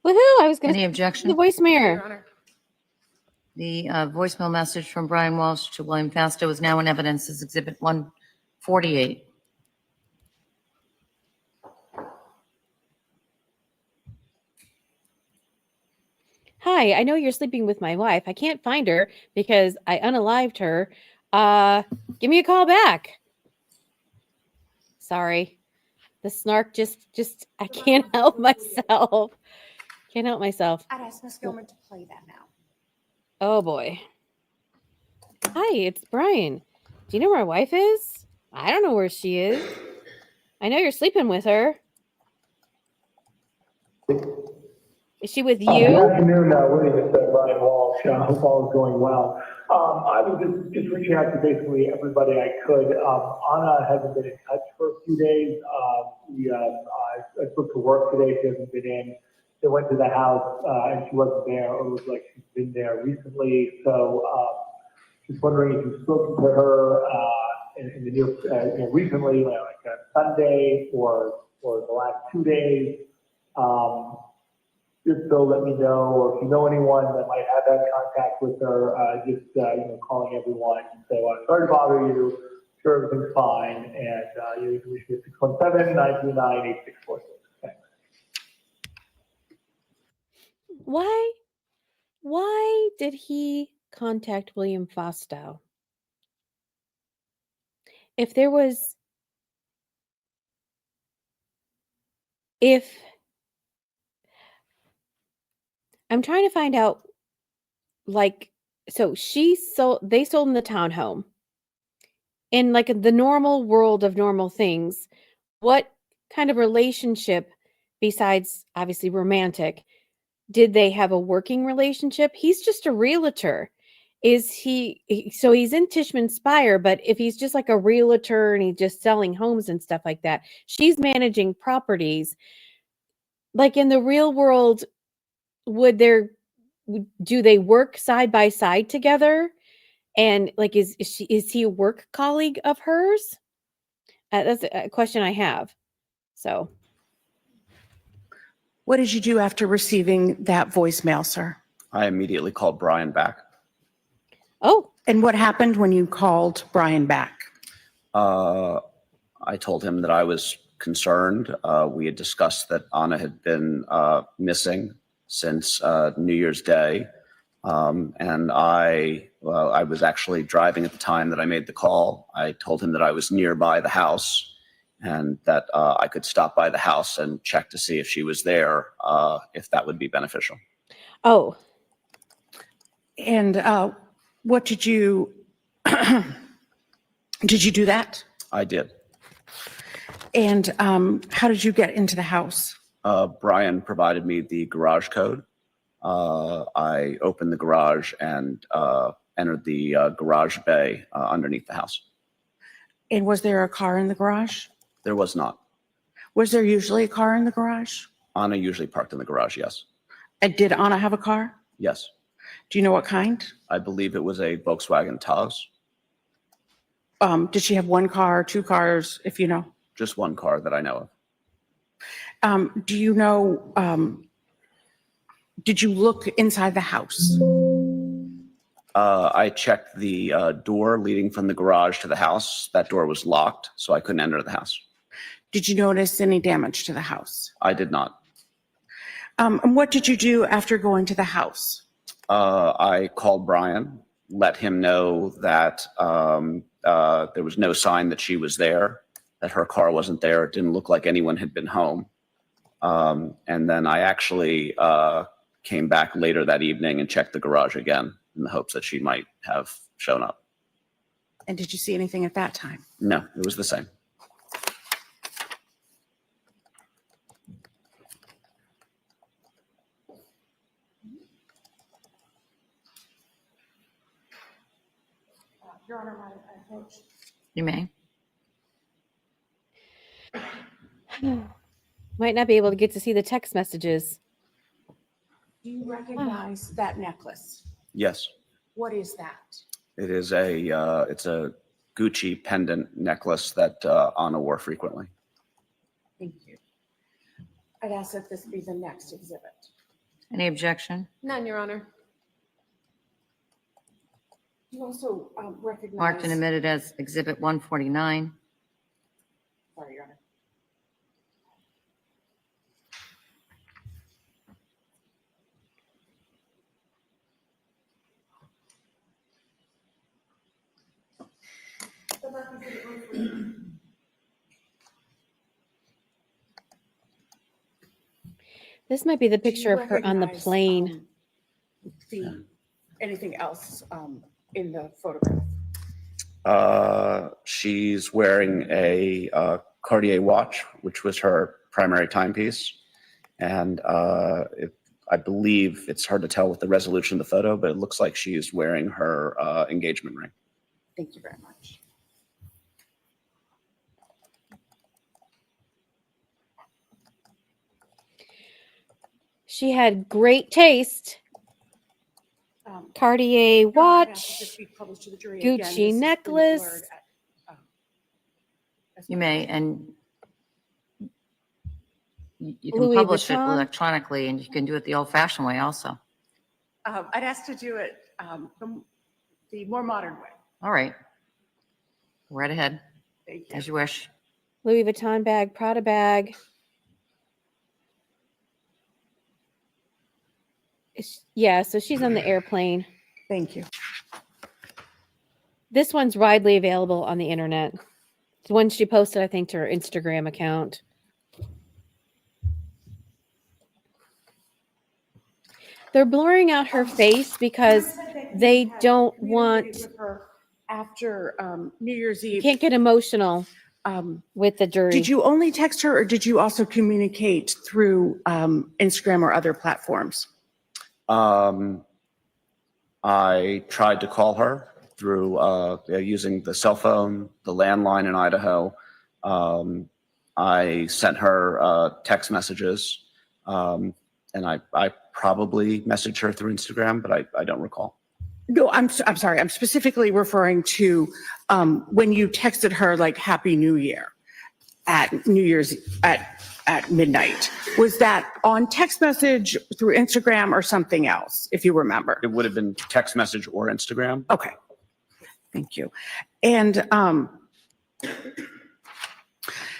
Woohoo! I was going Any to objection? the voicemail. Your Honor. The voicemail message from Brian Walsh to William Fastow is now in evidence as Exhibit 148. Hi, I know you're sleeping with my wife. I can't find her because I unalived her. Give me a call back. Sorry. The snark just I can't help myself. Can't help myself. I'd ask Ms. Gilman to play that now. Oh boy. Hi, it's Brian. Do you know where my wife is? I don't know where she is. I know you're sleeping with her. Is she with Good you? afternoon, William. It's Brian Walsh. Hope all is going well. I was just reaching out to basically everybody I could. Anna hasn't been in touch for a few days. I spoke to work today. She hasn't been in. They went to the house and she wasn't there, or it was like she's been there recently. So just wondering if you've spoken to her in the near, recently, like Sunday or the last 2 days. Just so let me know, or if you know anyone that might have had contact with her, calling everyone. So sorry to bother you. Sure, everything's fine, and you can reach me at 617-929-8646. Thanks. Why did he contact William Fastow? If I'm trying to find out, like, so they sold in the townhome. In like the normal world of normal things, what kind of relationship, besides obviously romantic, did they have a working relationship? He's just a realtor. So he's in Tishman Spire, but if he's just like a realtor and he's just selling homes and stuff like that, she's managing properties. Like in the real world, do they work side by side together? And like, is he a work colleague of hers? That's a question I have. So, What did you do after receiving that voicemail, sir? I immediately called Brian back. oh, And what happened when you called Brian back? I told him that I was concerned. We had discussed that Anna had been missing since New Year's Day. And I was actually driving at the time that I made the call. I told him that I was nearby the house and that I could stop by the house and check to see if she was there, if that would be beneficial. oh, And what did you did you do that? I did. And how did you get into the house? Brian provided me the garage code. I opened the garage and entered the garage bay underneath the house. And was there a car in the garage? There was not. Was there usually a car in the garage? Anna usually parked in the garage, yes. And did Anna have a car? Yes. Do you know what kind? I believe it was a Volkswagen Taos. Did she have one car, two cars, if you know? Just one car that I know of. Do you know, did you look inside the house? I checked the door leading from the garage to the house. That door was locked, so I couldn't enter the house. Did you notice any damage to the house? I did not. And what did you do after going to the house? I called Brian let him know that there was no sign that she was there, that her car wasn't there. It didn't look like anyone had been home. And then I actually came back later that evening and checked the garage again in the hopes that she might have shown up. And did you see anything at that time? No, it was the same. Your Honor, I think. You may. Might not be able to get to see the text messages. Do you recognize that necklace? Yes, What is that? it is it's a Gucci pendant necklace that Anna wore frequently. Thank you. I'd ask that this be the next exhibit. Any objection? None, Your Honor. Do you also recognize? Marked and admitted as Exhibit 149. Sorry, Your Honor. This might be the Do you picture of her on the recognize, plane. Anything else in the photograph? She's wearing a Cartier watch, which was her primary timepiece. And I believe it's hard to tell with the resolution of the photo, but it looks like she's wearing her engagement ring. Thank you very much. She had great taste. Cartier Your Honor, I'd ask that watch. this be published to the jury Gucci again. This has been necklace. blurred as You well. may, and you can Louis publish it Vuitton. electronically, and you can do it the old-fashioned way also. I'd ask to do it the more modern way. All right. Right ahead, Thank you. as you wish. Louis Vuitton bag, Prada bag. Yeah, so she's on the airplane. Thank you. This one's widely available on the internet. It's one she posted, I think, to her Instagram account. They're blurring out her face because they don't want. With her after New Year's You Eve. can't get emotional with the jury. Did you only text her, or did you also communicate through Instagram or other platforms? I tried to call her through using the cell phone, the landline in Idaho. I sent her text messages, and I probably messaged her through Instagram, but I don't recall. No, I'm sorry. I'm specifically referring to when you texted her like Happy New Year at New Year's at midnight. Was that on text message, through Instagram, or something else, if you remember? It would have been text message or Instagram. Okay. Thank you. And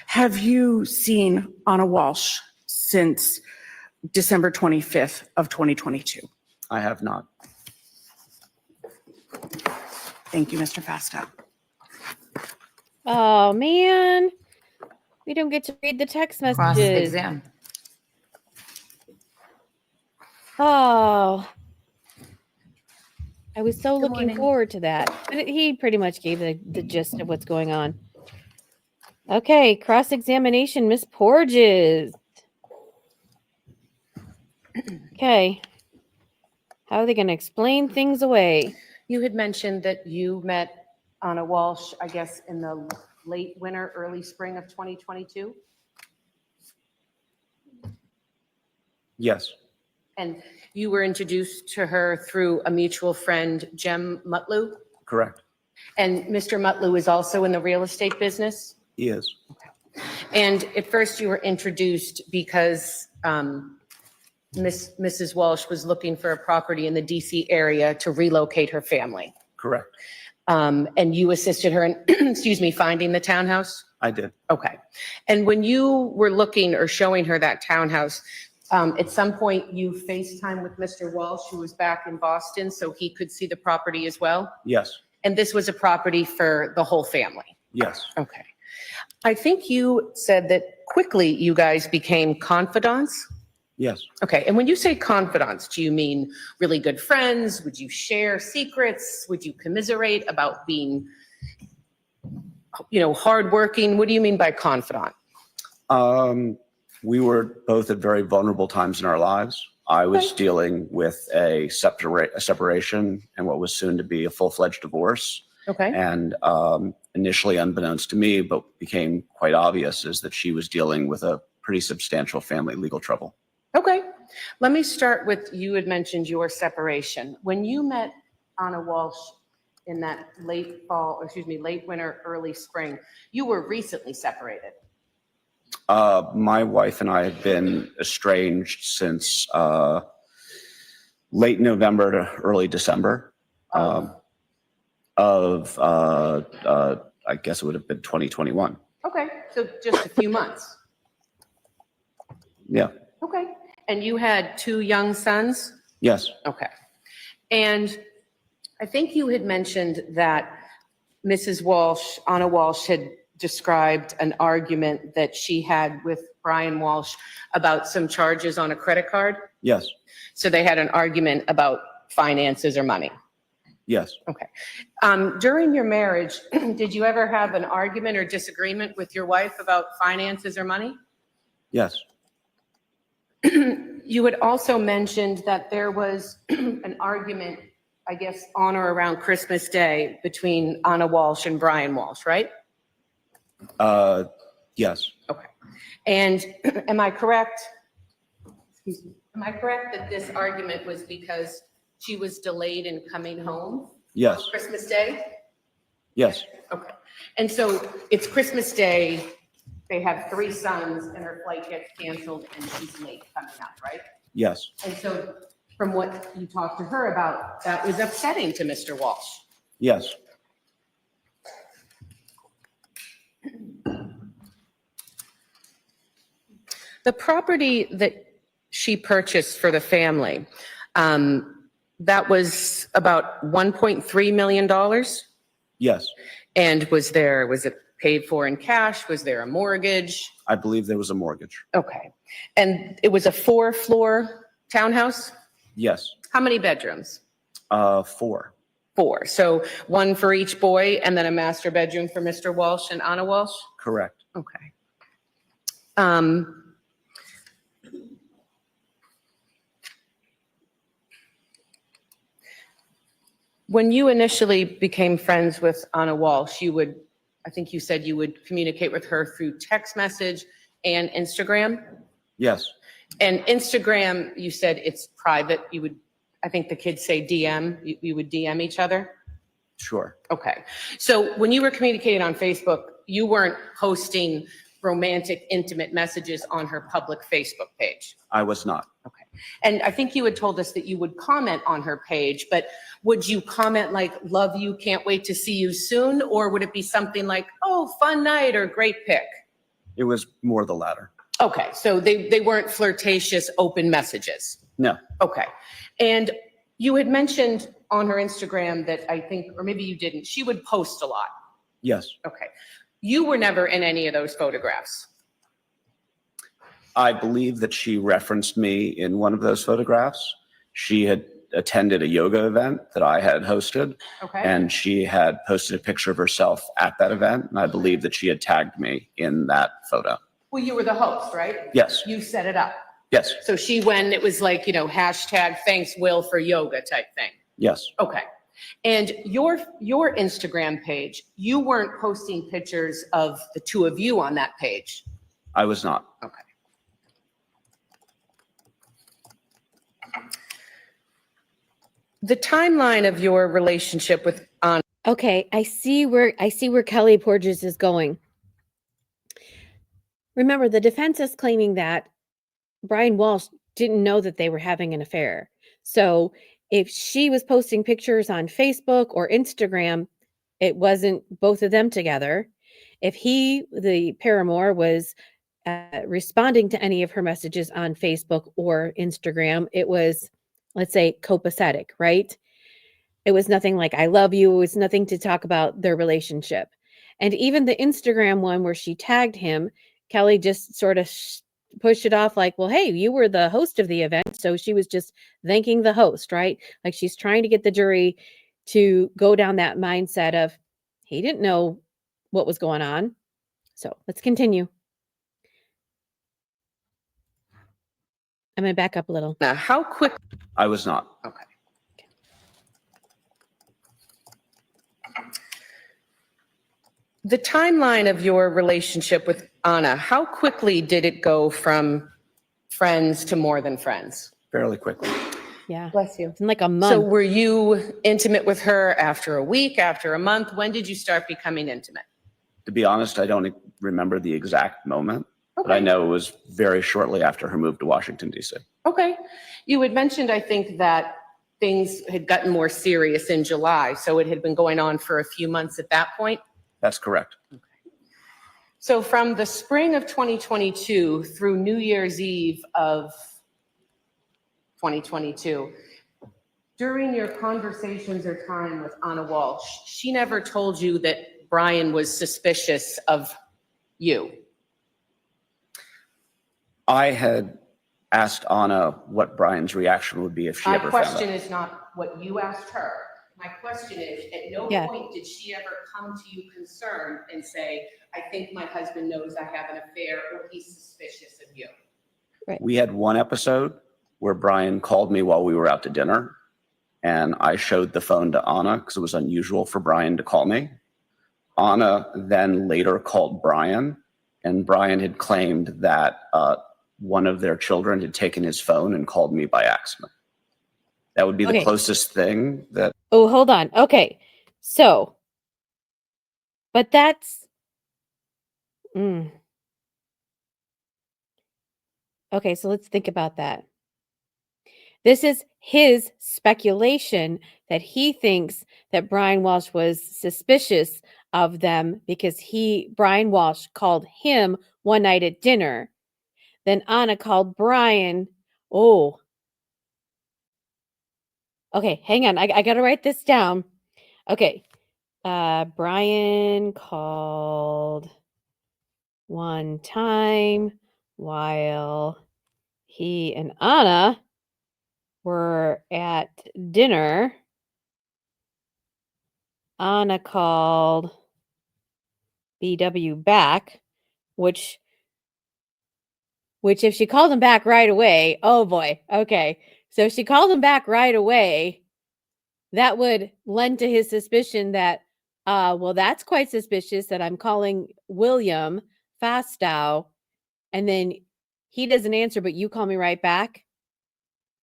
have you seen Anna Walshe since December 25th of 2022? I have not. Thank you, Mr. Fastow. Oh man, we don't get to read the text messages. Cross-exam. Oh, I was so looking morning. forward to that. But he pretty much gave the gist of what's going on. Okay, cross-examination, Miss Porges. Okay. How are they going to explain things away? You had mentioned that you met Anna Walshe, I guess, in the late winter, early spring of 2022? Yes, And you were introduced to her through a mutual friend, Jem Mutlu? correct. And Mr. Mutlu is also in the real estate business? He is. And at first you were introduced because Mrs. Walsh was looking for a property in the DC area to relocate her family. Correct. And you assisted her in, excuse me, finding the townhouse? I did. Okay. And when you were looking or showing her that townhouse, At some point, you FaceTime with Mr. Walsh, who was back in Boston, so he could see the property as well? Yes, And this was a property for the whole family? yes, Okay. I think you said that quickly you guys became confidants? yes. Okay, and when you say confidants, do you mean really good friends? Would you share secrets? Would you commiserate about being, hardworking? What do you mean by confidant? We were both at very vulnerable times in our lives. I was dealing with a separation and what was soon to be a full-fledged divorce. Okay. And initially, unbeknownst to me, but became quite obvious, is that she was dealing with a pretty substantial family legal trouble. Okay. Let me start with, you had mentioned your separation. When you met Anna Walsh in that late winter, early spring, you were recently separated. My wife and I have been estranged since late November to early December I guess it would have been 2021. Okay, so just a few months. Yeah. Okay. And you had 2 young sons? Yes. Okay. And I think you had mentioned that Mrs. Walsh, Anna Walsh, had described an argument that she had with Brian Walsh about some charges on a credit card. Yes. So they had an argument about finances or money. Yes. Okay. During your marriage, did you ever have an argument or disagreement with your wife about finances or money? Yes. You had also mentioned that there was an argument, I guess, on or around Christmas Day between Anna Walsh and Brian Walsh, right? Yes. Okay. And am I correct? Excuse me. Am I correct that this argument was because she was delayed in coming home? Yes. On Christmas Day? Yes. Okay. And so it's Christmas Day. They have 3 sons and her flight gets canceled and she's late coming up, right? Yes. And so from what you talked to her about, that was upsetting to Mr. Walsh. Yes. The property that she purchased for the family, that was about $1.3 million? Yes. And was it paid for in cash? Was there a mortgage? I believe there was a mortgage. Okay. And it was a 4-floor townhouse? Yes. How many bedrooms? 4. 4. So 1 for each boy and then a master bedroom for Mr. Walsh and Anna Walsh? Correct. Okay. When you initially became friends with Anna Walsh, I think you said you would communicate with her through text message and Instagram? Yes. And Instagram, you said it's private. I think the kids say DM, you would DM each other? Sure. Okay. So when you were communicating on Facebook, you weren't posting romantic, intimate messages on her public Facebook page? I was not. Okay. And I think you had told us that you would comment on her page, but would you comment like, love you, can't wait to see you soon? Or would it be something like, oh, fun night or great pic? It was more the latter. Okay. So they weren't flirtatious, open messages? No. Okay. And you had mentioned on her Instagram that I think, or maybe you didn't, she would post a lot. Yes. Okay. You were never in any of those photographs? I believe that she referenced me in one of those photographs. She had attended a yoga event that I had hosted, Okay. and she had posted a picture of herself at that event, and I believe that she had tagged me in that photo. Well, you were the host, right? Yes. You set it up. Yes. So she went, it was like, hashtag thanks Will for yoga type thing. Yes. Okay. And your Instagram page, you weren't posting pictures of the 2 of you on that page? I was not. Okay. The timeline of your relationship with Anna. Okay, I see where Kelly Porges is going. Remember, the defense is claiming that Brian Walsh didn't know that they were having an affair. So if she was posting pictures on Facebook or Instagram, it wasn't both of them together. If he, the paramour, was responding to any of her messages on Facebook or Instagram. It was, let's say, copacetic, right? It was nothing like I love you. It was nothing to talk about their relationship. And even the Instagram one where she tagged him, Kelly just sort of pushed it off like, well, hey, you were the host of the event. So she was just thanking the host, right? Like she's trying to get the jury to go down that mindset of he didn't know what was going on. So let's continue. I'm going to back up a little. Now, how quick? I was not. Okay. The timeline of your relationship with Anna, how quickly did it go from friends to more than friends? Fairly quickly. Yeah. Bless you. In like a So month. were you intimate with her after a week, after a month? When did you start becoming intimate? To be honest, I don't remember the exact moment, but I Okay. know it was very shortly after her move to Washington, D.C. Okay. You had mentioned, I think, that things had gotten more serious in July, so it had been going on for a few months at that point. That's correct. So from the spring of 2022 through New Year's Eve of 2022, during your conversations or time with Anna Walsh, she never told you that Brian was suspicious of you. I had asked Anna what Brian's reaction would be if she My ever found question out. is not what you asked her. My question is, at no Yeah. point did she ever come to you concerned and say, I think my husband knows I have an affair or he's suspicious of you? We had one episode where Brian called me while we were out to dinner, and I showed the phone to Anna because it was unusual for Brian to call me. Anna then later called Brian, and Brian had claimed that one of their children had taken his phone and called me by accident. That would be the Okay. closest thing that. Oh, hold on. Okay. So, but that's, okay, so let's think about that. This is his speculation that he thinks that Brian Walsh was suspicious of them because Brian Walsh called him one night at dinner. Then Anna called Brian. Oh, okay, hang on. I got to write this down. Okay. Brian called one time while he and Anna were at dinner. Anna called BW back, which if she called him back right away, oh boy, okay. So if she called him back right away, that would lend to his suspicion that, well, that's quite suspicious that I'm calling William Fastow, and then he doesn't answer, but you call me right back.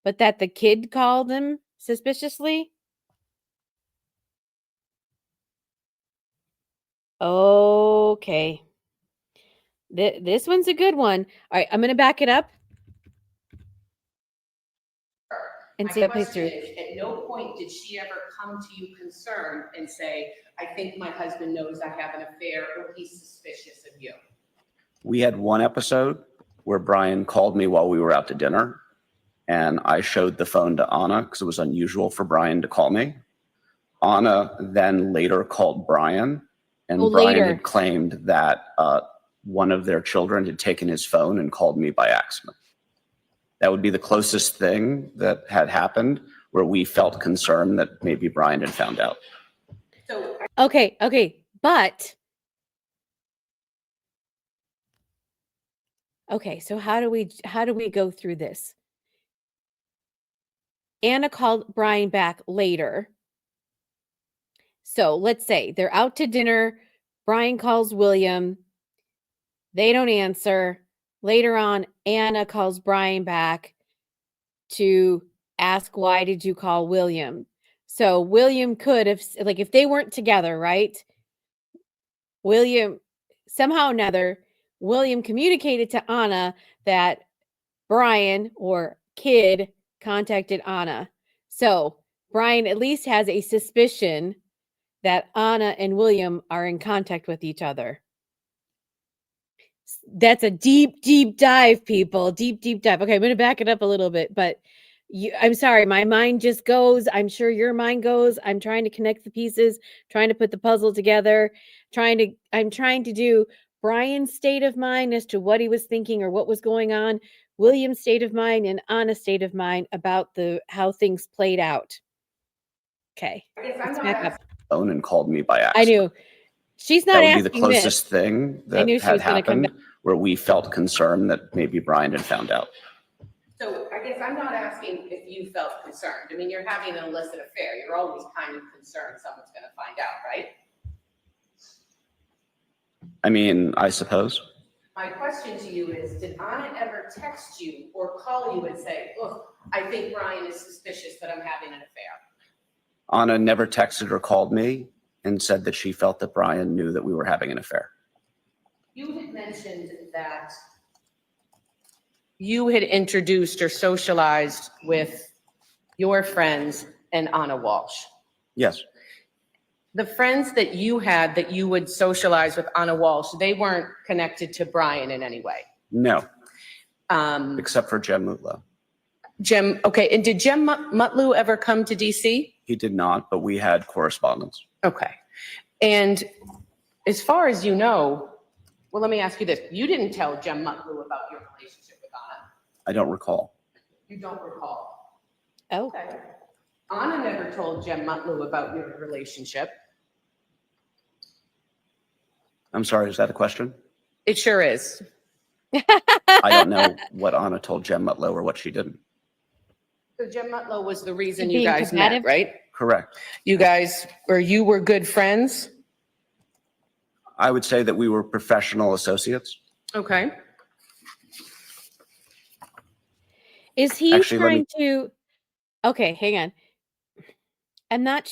But that the kid called him suspiciously? Okay. This one's a good one. All right, I'm going to back it up and see if it plays through. At no point did she ever come to you concerned and say, I think my husband knows I have an affair or he's suspicious of you? We had one episode where Brian called me while we were out to dinner, and I showed the phone to Anna because it was unusual for Brian to call me. Anna then later called Brian, and Brian Later. had claimed that one of their children had taken his phone and called me by accident. That would be the closest thing that had happened where we felt concerned that maybe Brian had found out. So Okay, but okay, so how do we go through this? Anna called Brian back later. So let's say they're out to dinner. Brian calls William. They don't answer. Later on, Anna calls Brian back to ask, why did you call William? So William could have, like, if they weren't together, right? William, somehow or another, William communicated to Anna that Brian or kid contacted Anna. So Brian at least has a suspicion that Anna and William are in contact with each other. That's a deep, deep dive, people. Deep, deep dive. Okay, I'm going to back it up a little bit, but I'm sorry, my mind just goes. I'm sure your mind goes. I'm trying to connect the pieces, trying to put the puzzle together, I'm trying to do Brian's state of mind as to what he was thinking or what was going on, William's state of mind, and Anna's state of mind about how things played out. Okay, let's back up. Phone and called me by I accident. knew. She's That not would be the asking this. closest thing I knew that she had was gonna come happened where we felt concerned that maybe Brian had found out. So I guess I'm not asking if you felt concerned. I mean, you're having an illicit affair. You're always kind of concerned someone's going to find out, right? I mean, I suppose. My question to you is, did Anna ever text you or call you and say, look, I think Brian is suspicious that I'm having an affair? Anna never texted or called me and said that she felt that Brian knew that we were having an affair. You had mentioned that you had introduced or socialized with your friends and Anna Walsh. Yes, The friends that you had that you would socialize with Anna Walsh, they weren't connected to Brian in any way. no, except for Jem Mutlow. Jem, okay, and did Jem Mutlow ever come to DC? He did not, but we had correspondence. Okay. And as far as you know, well, let me ask you this. You didn't tell Jem Mutlow about your relationship with Anna. I don't recall. You don't recall. Oh, Okay. Anna never told Jem Mutlow about your relationship. I'm sorry, is that a question? It sure is. I don't know what Anna told Jem Mutlow or what she didn't. So Jem Mutlow was the reason Being you guys combative? met, right? Correct. You guys, or you were good friends? I would say that we were professional associates. Okay. is he Actually, let me- trying to? Okay, hang on. I'm not.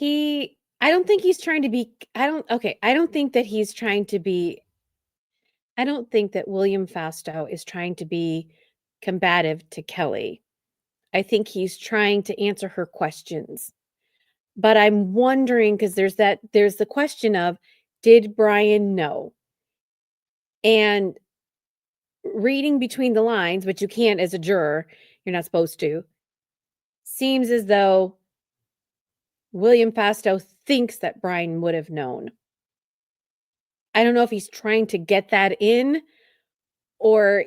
I don't think he's trying to be. Okay, I don't think that he's trying to be. I don't think that William Fastow is trying to be combative to Kelly. I think he's trying to answer her questions. But I'm wondering because there's the question of, did Brian know? And reading between the lines, which you can't as a juror, you're not supposed to, seems as though William Fastow thinks that Brian would have known. I don't know if he's trying to get that in or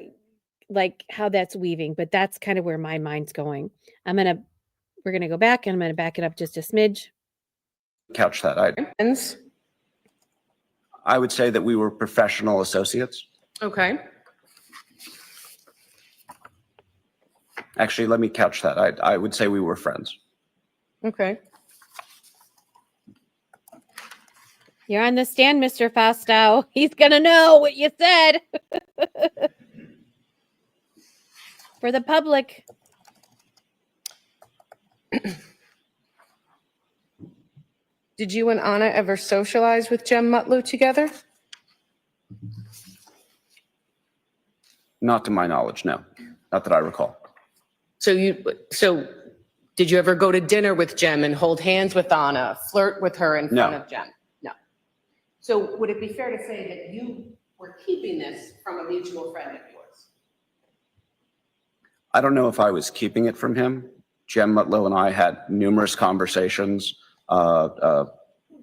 like how that's weaving, but that's kind of where my mind's going. We're going to go back and I'm going to back it up just a smidge. Couch that. Friends? I would say that we were professional associates. Okay. Actually, let me couch that. I would say we were friends. Okay. You're on the stand, Mr. Fastow. He's going to know what you said. For the public. Did you and Anna ever socialize with Jem Mutlow together? Not to my knowledge, no. Not that I recall. So did you ever go to dinner with Jem and hold hands with Anna, flirt with her in front No. of Jem? No. So would it be fair to say that you were keeping this from a mutual friend of yours? I don't know if I was keeping it from him. Jem Mutlow and I had numerous conversations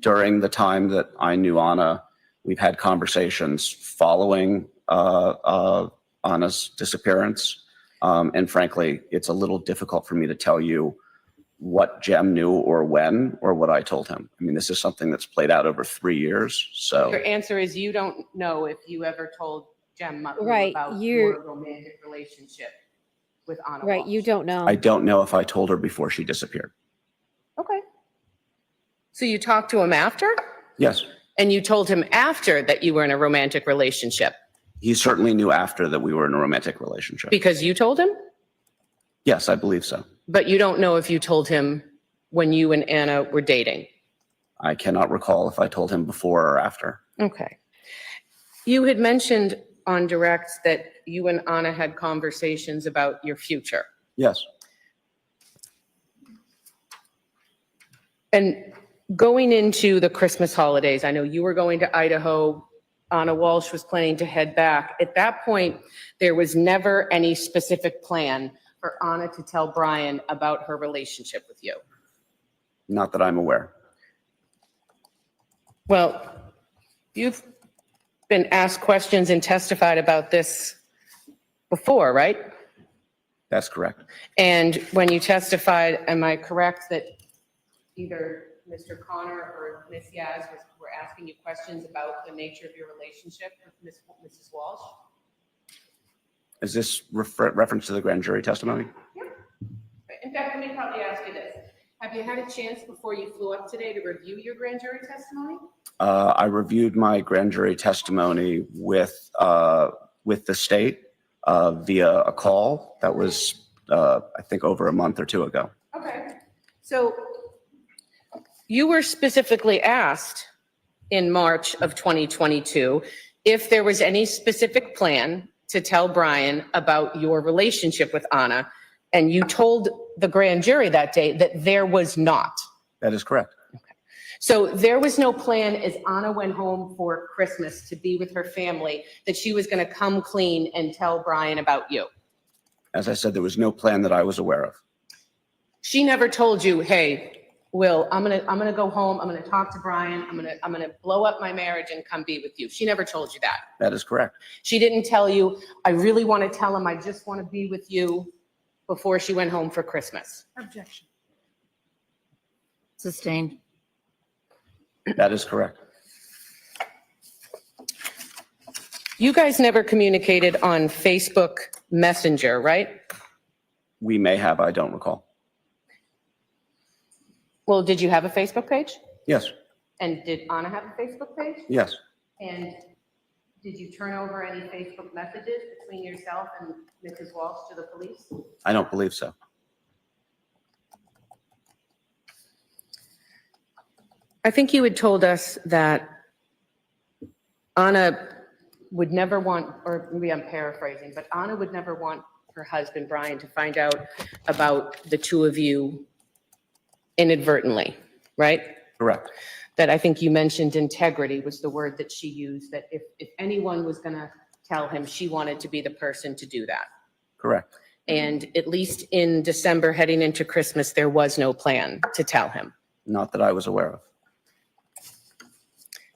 during the time that I knew Anna. We've had conversations following Anna's disappearance. And frankly, it's a little difficult for me to tell you what Jem knew or when or what I told him. I mean, this is something that's played out over 3 years. So Your answer is you don't know if you ever told Jem Mutlow Right, about you're- your romantic relationship with Anna Right, Walsh. you don't know. I don't know if I told her before she disappeared. Okay. So you talked to him after? Yes, And you told him after that you were in a romantic relationship he certainly knew after that we were in a romantic relationship. because you told him? Yes, I believe so. But you don't know if you told him when you and Anna were dating? I cannot recall if I told him before or after. Okay. You had mentioned on direct that you and Anna had conversations about your future. Yes, And going into the Christmas holidays, I know you were going to Idaho. Anna Walsh was planning to head back. At that point, there was never any specific plan for Anna to tell Brian about her relationship with you. Not that I'm aware. Well, you've been asked questions and testified about this before, right? That's correct. And when you testified, am I correct that either Mr. Connor or Ms. Yaz were asking you questions about the nature of your relationship with Mrs. Walsh? Is this reference to the grand jury testimony? In fact, let me probably ask you this. Have you had a chance before you flew up today to review your grand jury testimony? I reviewed my grand jury testimony with the state via a call that was, I think, over a month or two ago. Okay. So you were specifically asked in March of 2022 if there was any specific plan to tell Brian about your relationship with Anna, and you told the grand jury that day that there was not. That is correct. So there was no plan as Anna went home for Christmas to be with her family that she was going to come clean and tell Brian about you. As I said, there was no plan that I was aware of. She never told you, hey, Will, I'm gonna go home. I'm gonna talk to Brian. I'm gonna blow up my marriage and come be with you. She never told you that. That is correct. She didn't tell you, I really want to tell him I just want to be with you before she went home for Christmas. Objection. Sustained. That is correct. You guys never communicated on Facebook Messenger, right? We may have, I don't recall. Well, did you have a Facebook page? Yes, And did Anna have a Facebook page? yes. And did you turn over any Facebook messages between yourself and Mrs. Walsh to the police? I don't believe so. I think you had told us that Anna would never want, or maybe I'm paraphrasing, but Anna would never want her husband, Brian, to find out about the two of you inadvertently, right? Correct. That I think you mentioned integrity was the word that she used, that if anyone was going to tell him, she wanted to be the person to do that. Correct. And at least in December, heading into Christmas, there was no plan to tell him. Not that I was aware of.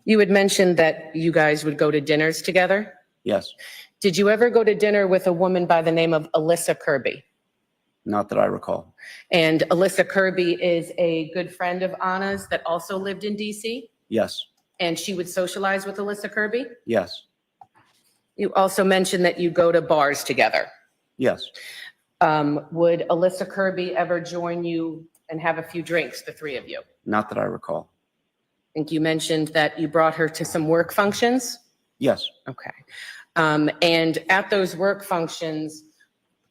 You had mentioned that you guys would go to dinners together. Yes, Did you ever go to dinner with a woman by the name of Alyssa Kirby? not that I recall. And Alyssa Kirby is a good friend of Anna's that also lived in DC, Yes, and she would socialize with Alyssa Kirby. yes, You also mentioned that you go to bars together. yes. Would Alyssa Kirby ever join you and have a few drinks, the three of you? Not that I recall. I think you mentioned that you brought her to some work functions. Yes, Okay. And at those work functions,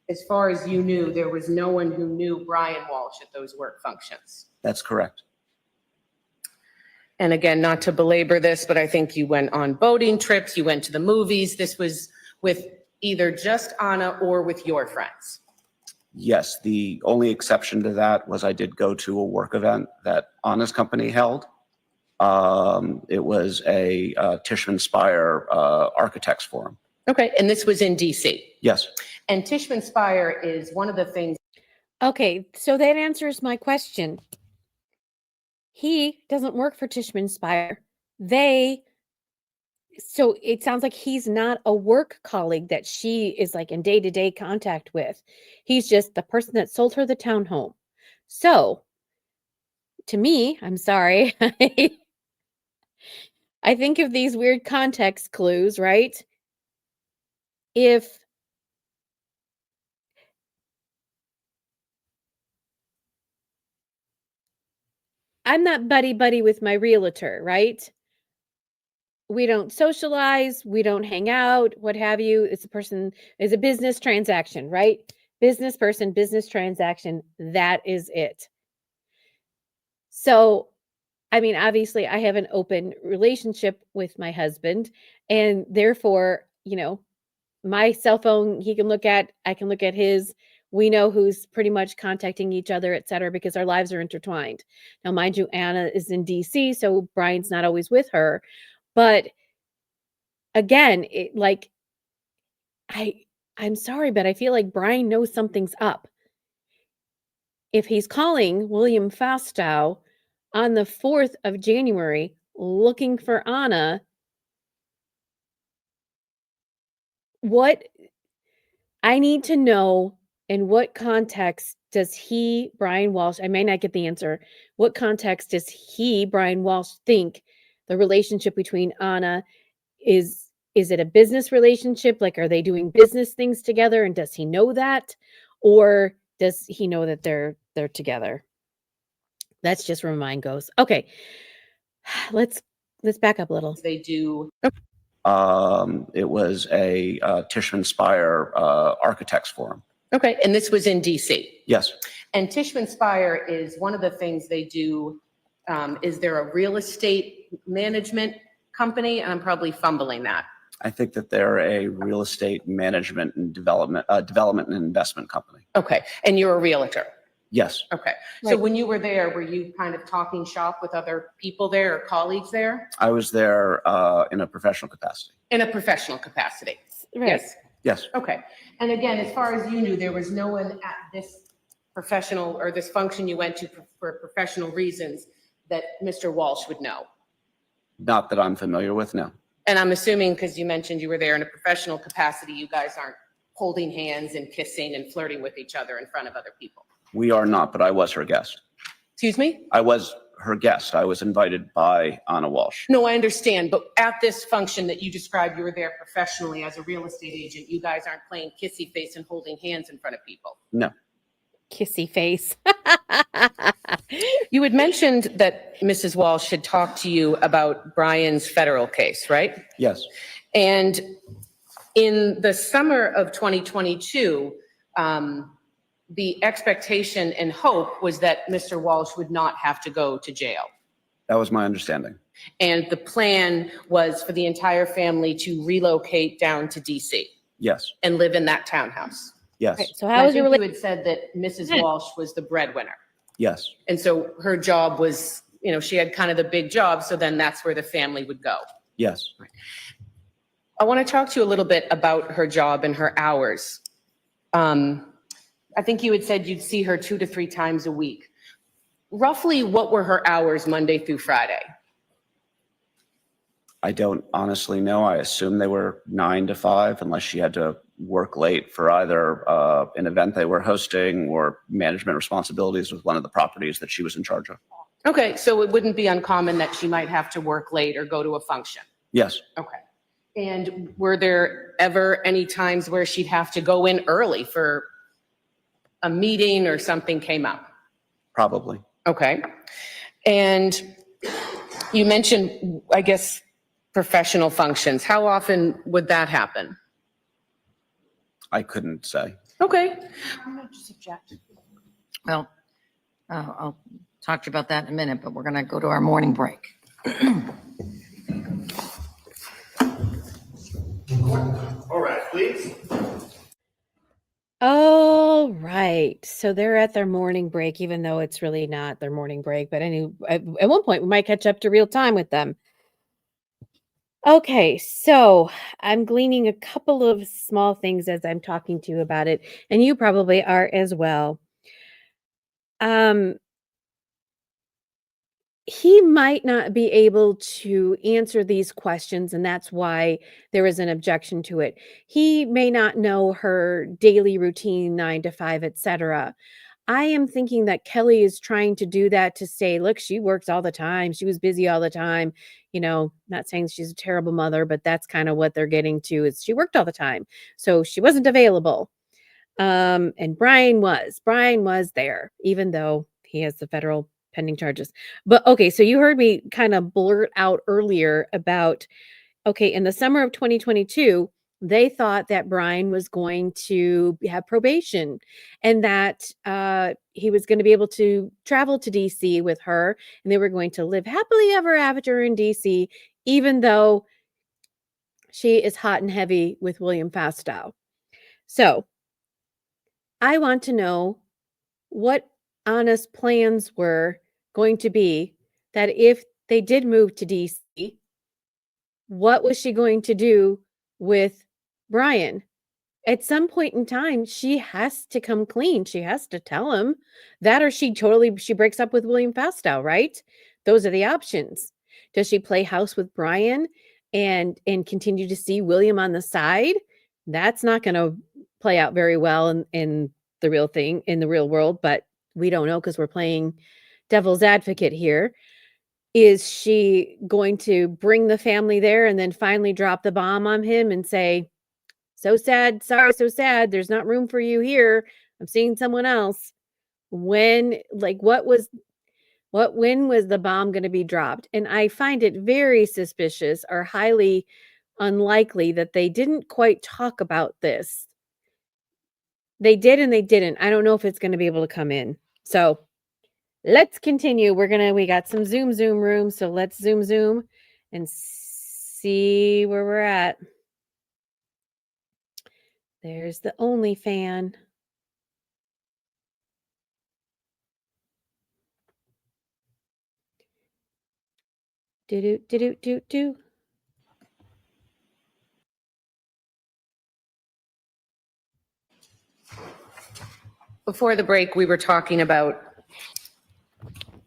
as far as you knew, there was no one who knew Brian Walsh at those work functions. that's correct. And again, not to belabor this, but I think you went on boating trips, you went to the movies. This was with either just Anna or with your friends. Yes, the only exception to that was I did go to a work event that Anna's company held. It was a Tishman Speyer Architects Forum. Okay, and this was in DC. Yes, And Tishman Speyer is one of the things. Okay, so that answers my question. He doesn't work for Tishman Speyer. So it sounds like he's not a work colleague that she is like in day-to-day contact with. He's just the person that sold her the townhome. So to me, I'm sorry, I think of these weird context clues, right? If I'm not buddy-buddy with my realtor, right? We don't socialize, we don't hang out, what have you. It's a business transaction, right? Business person, business transaction, that is it. So, I mean, obviously I have an open relationship with my husband, and therefore, my cell phone I can look at his. we know who's pretty much contacting each other, et cetera, because our lives are intertwined. Now, mind you, Anna is in DC, so Brian's not always with her. But again, I'm sorry, but I feel like Brian knows something's up. If he's calling William Fastow on the 4th of January looking for Anna, what I need to know, in what context does he, Brian Walshe, I may not get the answer. What context does he, Brian Walshe, think the relationship between Anna is it a business relationship? Like, are they doing business things together? And does he know that? Or does he know that they're together? That's just where my mind goes. Okay. Let's back up a little. They do. It was a Tishman Speyer Architects Forum. Okay, and this was in DC. Yes, And Tishman Speyer is one of the things they do. Is there a real estate management company? And I'm probably fumbling that. I think that they're a real estate management and development and investment company. Okay, and you're a realtor. Yes, Okay, so Right. when you were there, were you kind of talking shop with other people there or colleagues there? I was there in a professional capacity. In a professional capacity? Right. Yes. Yes, Okay, and again, as far as you knew, there was no one at this professional or this function you went to for professional reasons that Mr. Walsh would know? not that I'm familiar with, no. And I'm assuming, because you mentioned you were there in a professional capacity, you guys aren't holding hands and kissing and flirting with each other in front of other people? We are not, but I was her guest. Excuse me? I was her guest. I was invited by Anna Walshe. No, I understand, but at this function that you described, you were there professionally as a real estate agent. You guys aren't playing kissy face and holding hands in front of people. No, Kissy face. You had mentioned that Mrs. Walsh had talked to you about Brian's federal case, right? yes, And in the summer of 2022, the expectation and hope was that Mr. Walsh would not have to go to jail. that was my understanding. And the plan was for the entire family to relocate down to DC Yes, and live in that townhouse. yes, Right, so And how I was your think you relationship? had said that Mrs. Walsh was the breadwinner. yes, And so her job was, she had kind of the big job, so then that's where the family would go. yes. I want to talk to you a little bit about her job and her hours. I think you had said you'd see her 2 to 3 times a week. Roughly, what were her hours Monday through Friday? I don't honestly know. I assume they were 9 to 5 unless she had to work late for either an event they were hosting or management responsibilities with one of the properties that she was in charge of. Okay, so it wouldn't be uncommon that she might have to work late or go to a function. Yes, Okay. And were there ever any times where she'd have to go in early for a meeting or something came up? probably. Okay. And you mentioned, I guess, professional functions. How often would that happen? I couldn't say. Okay. Well, I'll talk to you about that in a minute, but we're going to go to our morning break. All right, please. All right. So they're at their morning break, even though it's really not their morning break. But at one point, we might catch up to real time with them. Okay. So I'm gleaning a couple of small things as I'm talking to you about it, and you probably are as well. He might not be able to answer these questions, and that's why there is an objection to it. He may not know her daily routine, 9 to 5, etc. I am thinking that Kelly is trying to do that to say, look, she works all the time. She was busy all the time. Not saying she's a terrible mother, but that's kind of what they're getting to is she worked all the time. So she wasn't available. And Brian was there, even though he has the federal pending charges. But okay, so you heard me kind of blurt out earlier about, okay, in the summer of 2022, they thought that Brian was going to have probation and that he was going to be able to travel to DC with her and they were going to live happily ever after in DC, even though she is hot and heavy with William Fastow. So I want to know what Anna's plans were going to be, that if they did move to DC, what was she going to do with Brian? At some point in time, she has to come clean. She has to tell him that, or she breaks up with William Fastow, right? Those are the options. Does she play house with Brian and continue to see William on the side? That's not going to play out very well in the real world, but we don't know because we're playing devil's advocate here. Is she going to bring the family there and then finally drop the bomb on him and say, so sad, sorry, so sad, there's not room for you here, I'm seeing someone else? When, like, when was the bomb going to be dropped? And I find it very suspicious or highly unlikely that they didn't quite talk about this. They did and they didn't. I don't know if it's going to be able to come in. So let's continue. We got some Zoom room. So let's Zoom and see where we're at. There's the only fan. Do. Before the break, we were talking about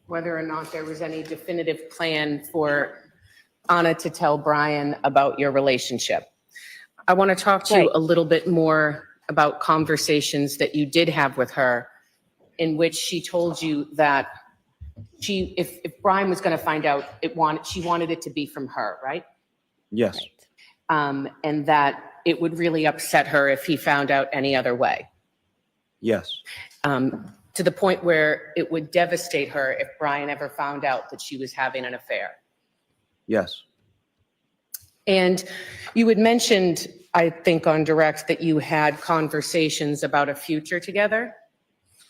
whether or not there was any definitive plan for Anna to tell Brian about your relationship. I want to talk to you a little bit more about conversations that you did have with her in which she told you that if Brian was going to find out, she wanted it to be from her, right? Yes, And that it would really upset her if he found out any other way. yes, To the point where it would devastate her if Brian ever found out that she was having an affair. yes, And you had mentioned, I think on direct, that you had conversations about a future together,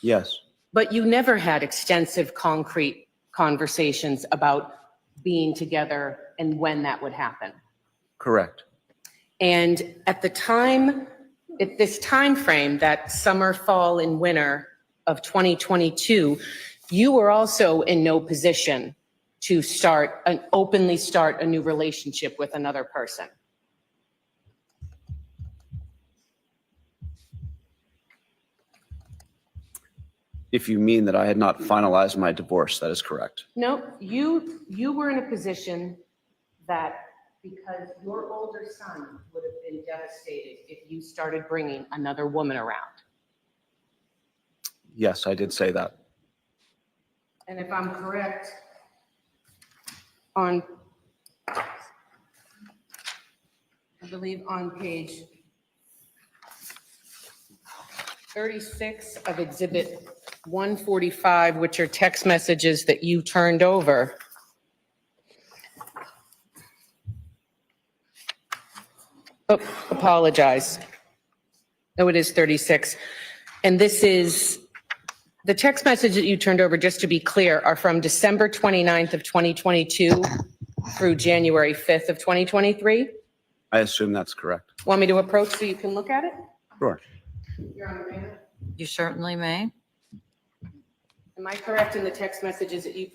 yes, but you never had extensive, concrete conversations about being together and when that would happen. correct. And at this time frame, that summer, fall, and winter of 2022, you were also in no position to openly start a new relationship with another person. If you mean that I had not finalized my divorce, that is correct. No, you were in a position that, because your older son would have been devastated if you started bringing another woman around. Yes, I did say that. And if I'm correct, I believe on page 36 of Exhibit 145, which are text messages that you turned over. Oh, apologize. No, it is 36. And this is, the text message that you turned over, just to be clear, are from December 29th of 2022 through January 5th of 2023. I assume that's correct. Want me to approach so you can look at it? Sure. Your Honor, may I? You certainly may. Am I correct in the text messages that you?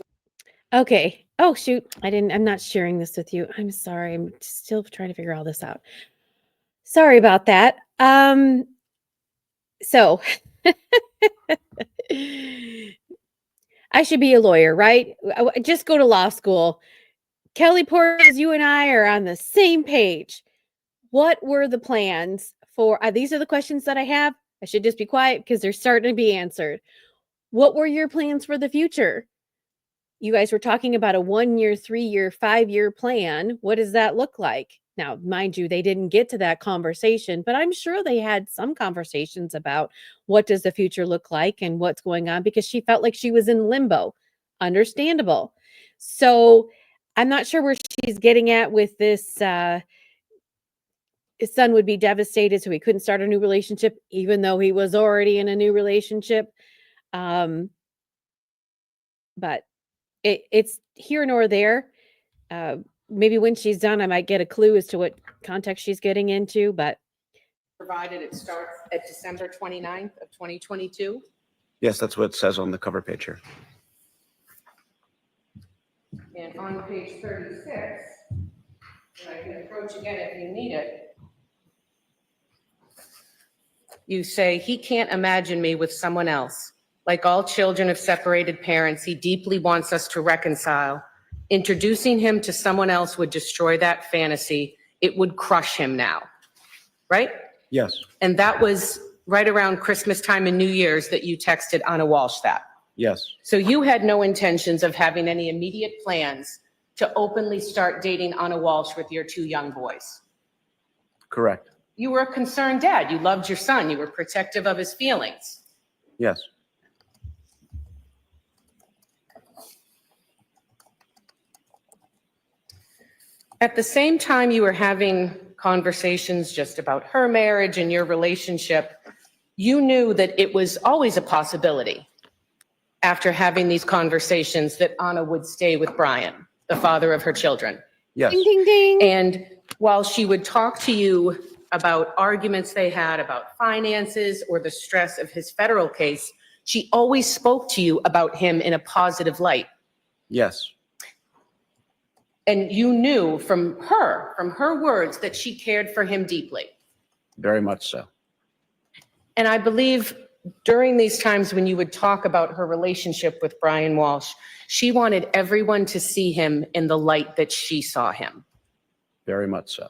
Okay. Oh, shoot. I'm not sharing this with you. I'm sorry. I'm still trying to figure all this out. Sorry about that. So I should be a lawyer, right? Just go to law school. Kelly Portes, you and I are on the same page. What were the plans for, these are the questions that I have. I should just be quiet because they're starting to be answered. What were your plans for the future? You guys were talking about a 1 year, 3 year, 5 year plan. What does that look like? Now, mind you, they didn't get to that conversation, but I'm sure they had some conversations about what does the future look like and what's going on, because she felt like she was in limbo. Understandable. So I'm not sure where she's getting at with this. His son would be devastated, so he couldn't start a new relationship, even though he was already in a new relationship. But it's here nor there. Maybe when she's done, I might get a clue as to what context she's getting into, but provided it starts at December 29th of 2022. Yes, that's what it says on the cover page here. And on page 36, and I can approach again if you need it, you say, "He can't imagine me with someone else. Like all children of separated parents, he deeply wants us to reconcile. Introducing him to someone else would destroy that fantasy. It would crush him now." Right? Yes, And that was right around Christmas time and New Year's that you texted Anna Walsh that. yes, So you had no intentions of having any immediate plans to openly start dating Anna Walsh with your two young boys. correct. You were a concerned dad. You loved your son. You were protective of his feelings. Yes, At the same time you were having conversations just about her marriage and your relationship, you knew that it was always a possibility after having these conversations that Anna would stay with Brian, the father of her children. yes, Ding, ding, ding. And while she would talk to you about arguments they had about finances or the stress of his federal case, she always spoke to you about him in a positive light. yes, And you knew from her words, that she cared for him deeply. very much so. And I believe during these times when you would talk about her relationship with Brian Walsh, she wanted everyone to see him in the light that she saw him. Very much so.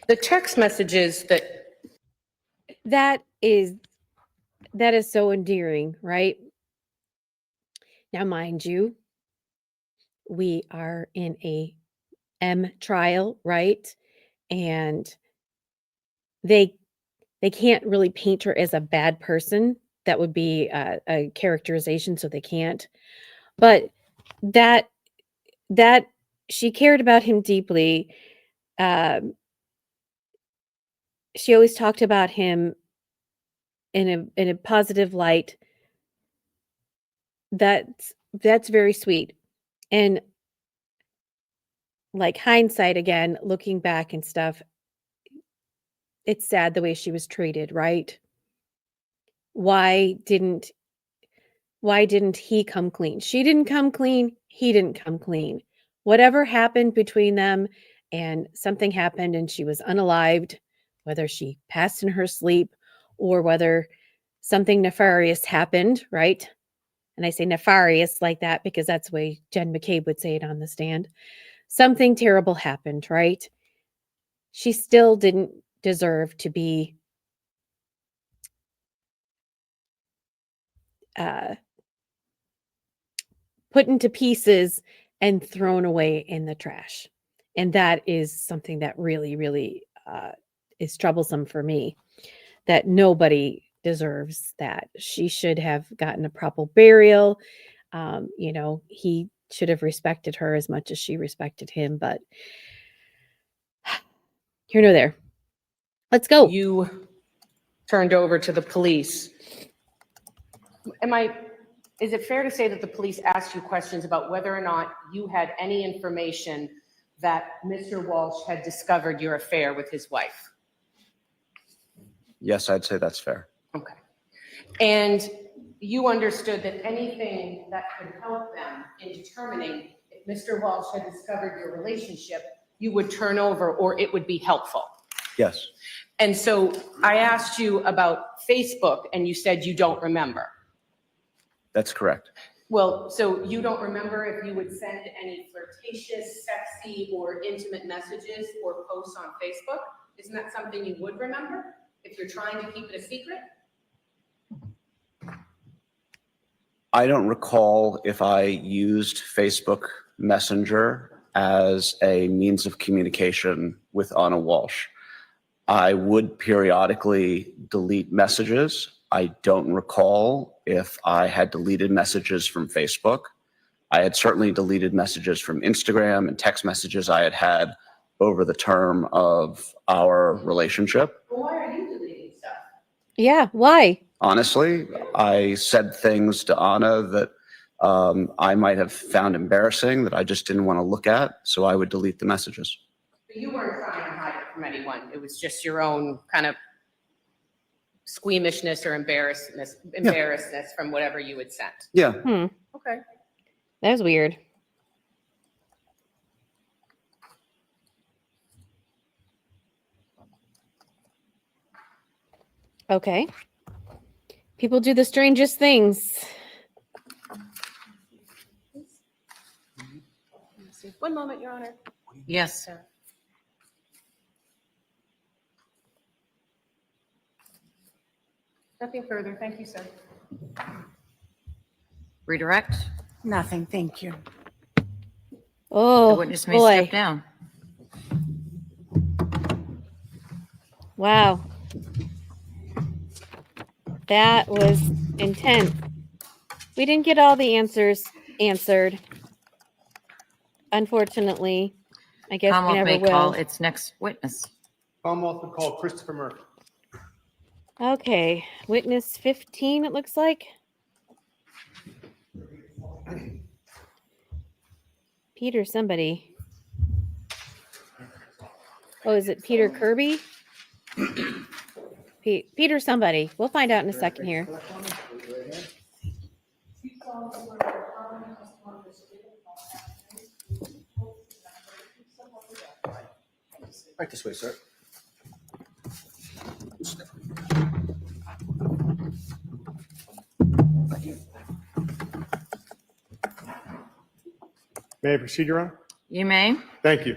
The text messages That is so endearing, right? Now, mind you, we are in a M trial, right? And they can't really paint her as a bad person. That would be a characterization, so they can't. But that she cared about him deeply. She always talked about him in a positive light. That's very sweet. And like hindsight again, looking back and stuff, it's sad the way she was treated, right? Why didn't he come clean? She didn't come clean, he didn't come clean. Whatever happened between them and something happened and she was unalived, whether she passed in her sleep or whether something nefarious happened, right? And I say nefarious like that because that's the way Jen McCabe would say it on the stand. Something terrible happened, right? She still didn't deserve to be put into pieces and thrown away in the trash. And that is something that really, really is troublesome for me, that nobody deserves that. She should have gotten a proper burial. He should have respected her as much as she respected him, but here nor there. Let's go. you turned over to the police. Is it fair to say that the police asked you questions about whether or not you had any information that Mr. Walsh had discovered your affair with his wife? Yes, I'd say that's fair. Okay. And you understood that anything that could help them in determining if Mr. Walsh had discovered your relationship, you would turn over or it would be helpful. Yes, And so I asked you about Facebook and you said you don't remember. that's correct. Well, so you don't remember if you would send any flirtatious, sexy, or intimate messages or posts on Facebook? Isn't that something you would remember if you're trying to keep it a secret? I don't recall if I used Facebook Messenger as a means of communication with Anna Walsh. I would periodically delete messages. I don't recall if I had deleted messages from Facebook. I had certainly deleted messages from Instagram and text messages I had had over the term of our relationship. Well, why are you deleting stuff? Yeah, why? Honestly, I said things to Anna that I might have found embarrassing that I just didn't want to look at, so I would delete the messages. But you weren't trying to hide it from anyone. It was just your own kind of squeamishness or embarrassness from whatever you had sent. Yeah. Okay. That was weird. Okay. People do the strangest things. One moment, Your Honor. Yes. Nothing further. Thank you, sir. Redirect. Nothing, thank you. The Oh, witness may boy. step down. Wow. That was intense. We didn't get all the answers answered. Unfortunately, I guess we Commonwealth never may call will. its next witness. Commonwealth would call Christopher Murphy. Okay, witness 15, it looks like. Peter somebody. Oh, is it Peter Kirby? Peter somebody. We'll find out in a second here. Right this way, sir. May I proceed, Your Honor? You may. Thank you.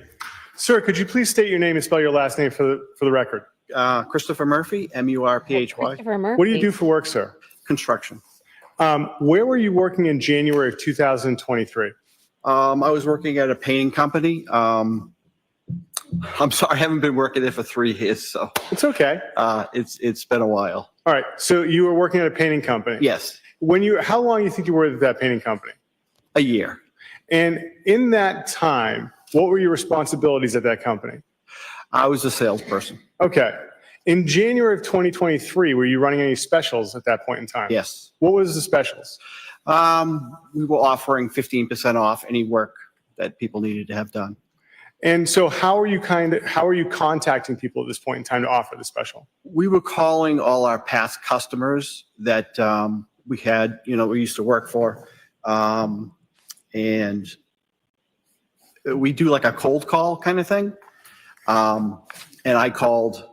Sir, could you please state your name and spell your last name for the record? Christopher Murphy, Murphy. Christopher Murphy. What do you do for work, sir? Construction. Where were you working in January of 2023? I was working at a painting company. I'm sorry, I haven't been working there for 3 years, so It's okay. it's been a while. All right. So you were working at a painting company. Yes, How long do you think you were at that painting company? a year. And in that time, what were your responsibilities at that company? I was a salesperson. Okay. In January of 2023, were you running any specials at that point in time? Yes. What was the specials? We were offering 15% off any work that people needed to have done. And so how are you contacting people at this point in time to offer the special? We were calling all our past customers that we had, we used to work for. And we do like a cold call kind of thing. And I called,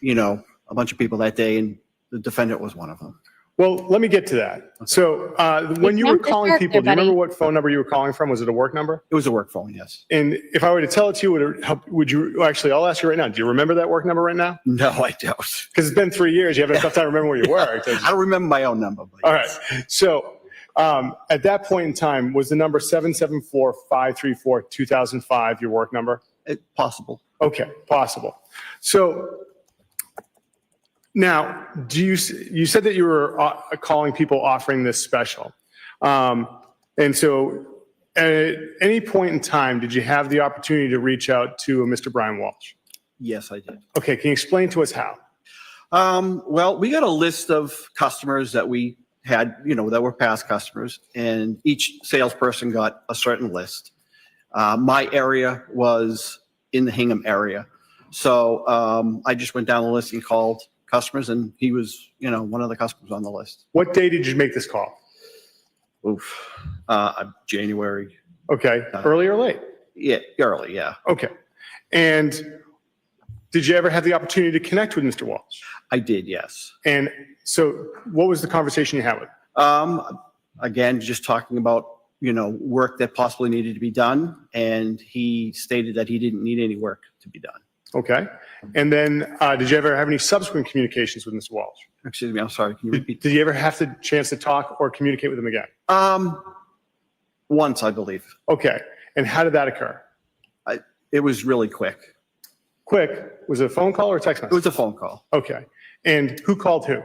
a bunch of people that day, and the defendant was one of them. Well, let me get to that. So when you were jumped the calling shark people, there, do you remember buddy. what phone number you were calling from? Was it a work number? It was a work phone, yes. And if I were to tell it to you, would you, actually, I'll ask you right now. Do you remember that work number right now? No, I don't. Because it's been 3 years. You haven't enough time to remember where you worked. I don't remember my own number. But All right. So at that point in time, was the number 774-534-2005 your work number? Possible. Okay, possible. So now, you said that you were calling people offering this special. And so at any point in time, did you have the opportunity to reach out to Mr. Brian Walsh? Yes, I did. Okay, can you explain to us how? Well, we got a list of customers that we had, that were past customers, and each salesperson got a certain list. My area was in the Hingham area. So I just went down the list and called customers, and he was, one of the customers on the list. What day did you make this call? Oof. January. Okay, early or late? Yeah, early, yeah. Okay. And did you ever have the opportunity to connect with Mr. Walsh? I did, yes. And so what was the conversation you had with him? Again, just talking about, work that possibly needed to be done, and he stated that he didn't need any work to be done. Okay. And then did you ever have any subsequent communications with Mr. Walsh? Excuse me, I'm sorry, can you repeat? Did you ever have the chance to talk or communicate with him again? Once, I believe. Okay. And how did that occur? It was really quick. Quick, was it a phone call or a text It message? was a phone call. Okay. And who called who?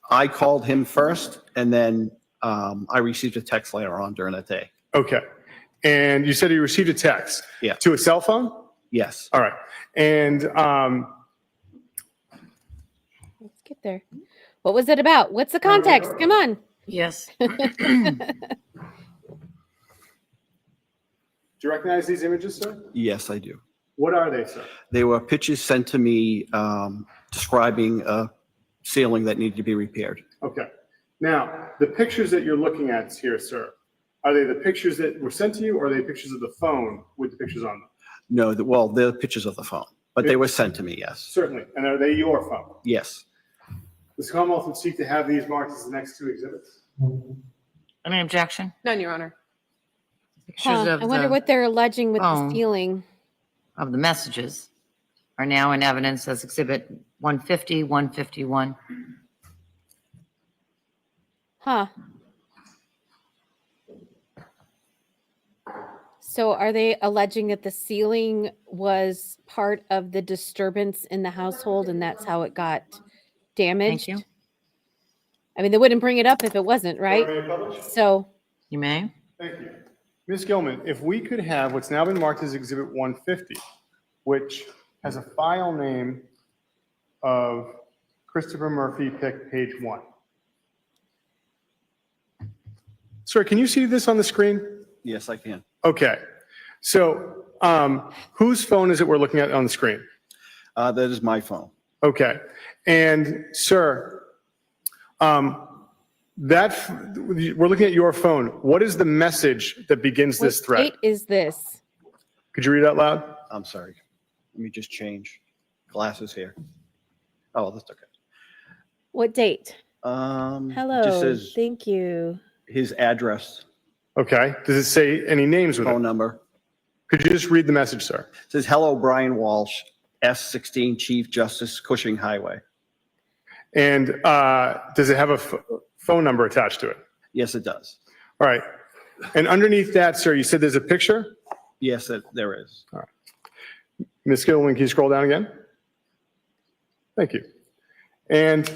I called him first, and then I received a text later on during that day. Okay. And you said you received a text? Yeah. To a cell phone? Yes. All right. And Let's get there. What was it about? What's the context? Come on. Yes. Do you recognize these images, sir? Yes, I do. What are they, sir? They were pictures sent to me describing a ceiling that needed to be repaired. Okay. Now, the pictures that you're looking at here, sir, are they the pictures that were sent to you, or are they pictures of the phone with the pictures on them? No, well, they're pictures of the phone, but they were sent to me, yes. Certainly. And are they your phone? Yes. This Commonwealth would seek to have these marked as the next two exhibits. Any objection? None, Your Honor. Pictures of I wonder the- what they're alleging with the phone. ceiling. of the messages are now in evidence as Exhibit 150, 151. Huh. So are they alleging that the ceiling was part of the disturbance in the household and that's how it got damaged? Thank you. I mean, they wouldn't bring it up if it wasn't, right? May I publish? So, You may. Thank you. Ms. Gilman, if we could have what's now been marked as Exhibit 150, which has a file name of Christopher Murphy, pick page 1. Sir, can you see this on the screen? Yes, I can. Okay. So whose phone is it we're looking at on the screen? That is my phone. Okay. And sir, we're looking at your phone. What is the message that begins this what thread? date is this? Could you read it out loud? I'm sorry. Let me just change glasses here. Oh, that's okay. What date? Just Hello, says thank you. his address, Okay. Does it say any names with phone it? number. Could you just read the message, sir? It says, hello, Brian Walsh, S16 Chief Justice, Cushing Highway. And does it have a phone number attached to it? Yes, it does. All right. And underneath that, sir, you said there's a picture? Yes, there is. Ms. Gilman, can you scroll down again? Thank you. And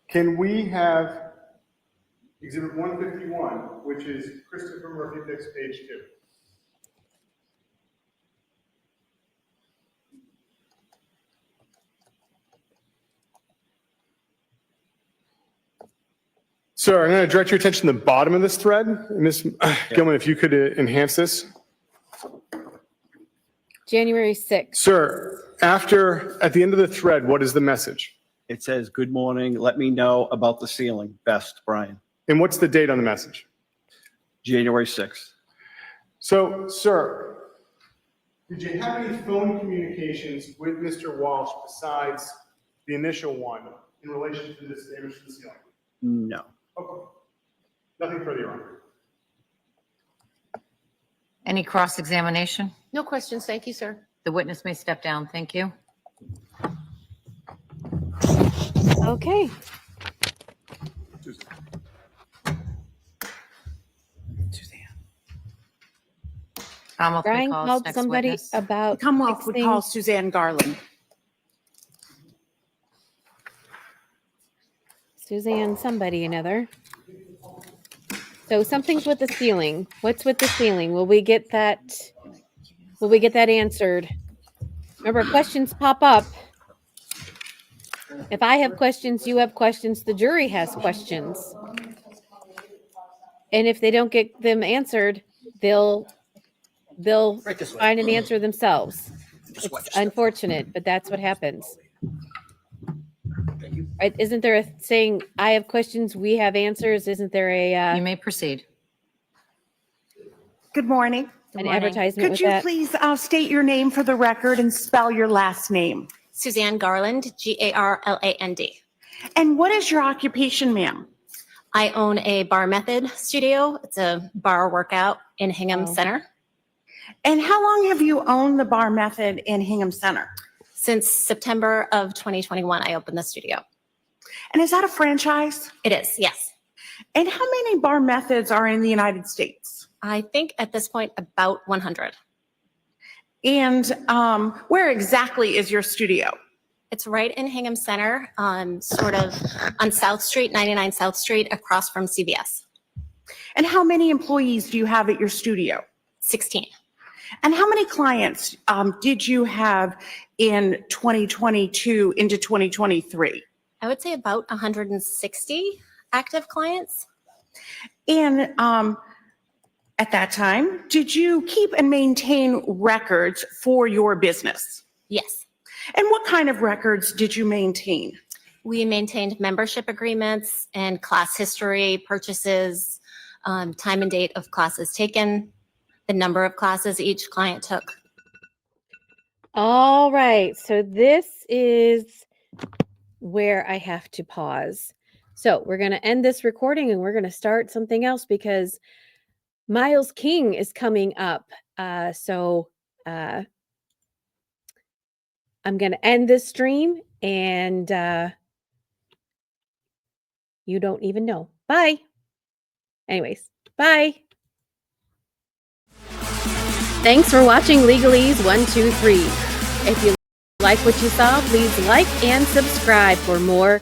can we have Exhibit 151, which is Christopher Murphy picks page 2? Sir, I'm going to direct your attention to the bottom of this thread. Ms. Gilman, if you could enhance this. January 6th. Sir, at the end of the thread, what is the message? It says, good morning. Let me know about the ceiling. Best, Brian. And what's the date on the message? January 6th. So, sir, did you have any phone communications with Mr. Walsh besides the initial one in relation to this damage to the ceiling? No. Okay. Nothing further, Your Honor. Any cross-examination? No questions. Thank you, sir. The witness may step down. Thank you. Okay. Commonwealth Brian recalls called next somebody witness. about Commonwealth would fixing- call Suzanne Garland. Suzanne, somebody, another. So something's with the ceiling. What's with the ceiling? Will we get that? Will we get that answered? Remember, questions pop up. If I have questions, you have questions, the jury has questions. And if they don't get them answered, they'll find an answer themselves. It's unfortunate, but that's what happens. Right? Isn't there a saying, I have questions, we have answers? Isn't there You may proceed. Good morning. an morning. advertisement Could with you that? please state your name for the record and spell your last name? Suzanne Garland, Garland. And what is your occupation, ma'am? I own a Bar Method studio. It's a bar workout in Hingham Wow. Center. And how long have you owned the Bar Method in Hingham Center? Since September of 2021, I opened the studio. And is that a franchise? It is, yes. And how many Bar Methods are in the United States? I think at this point about 100. And where exactly is your studio? It's right in Hingham Center, sort of on South Street, 99 South Street, across from CVS. And how many employees do you have at your studio? 16. And how many clients did you have in 2022 into 2023? I would say about 160. active clients. And at that time, did you keep and maintain records for your business? Yes. And what kind of records did you maintain? We maintained membership agreements and class history, purchases, time and date of classes taken, the number of classes each client took. All right, so this is where I have to pause. So we're going to end this recording and we're going to start something else because Miles King is coming up. I'm going to end this stream and you don't even know. Bye. Anyways, bye. Thanks for watching Legalese 123. If you like what you saw, please like and subscribe for more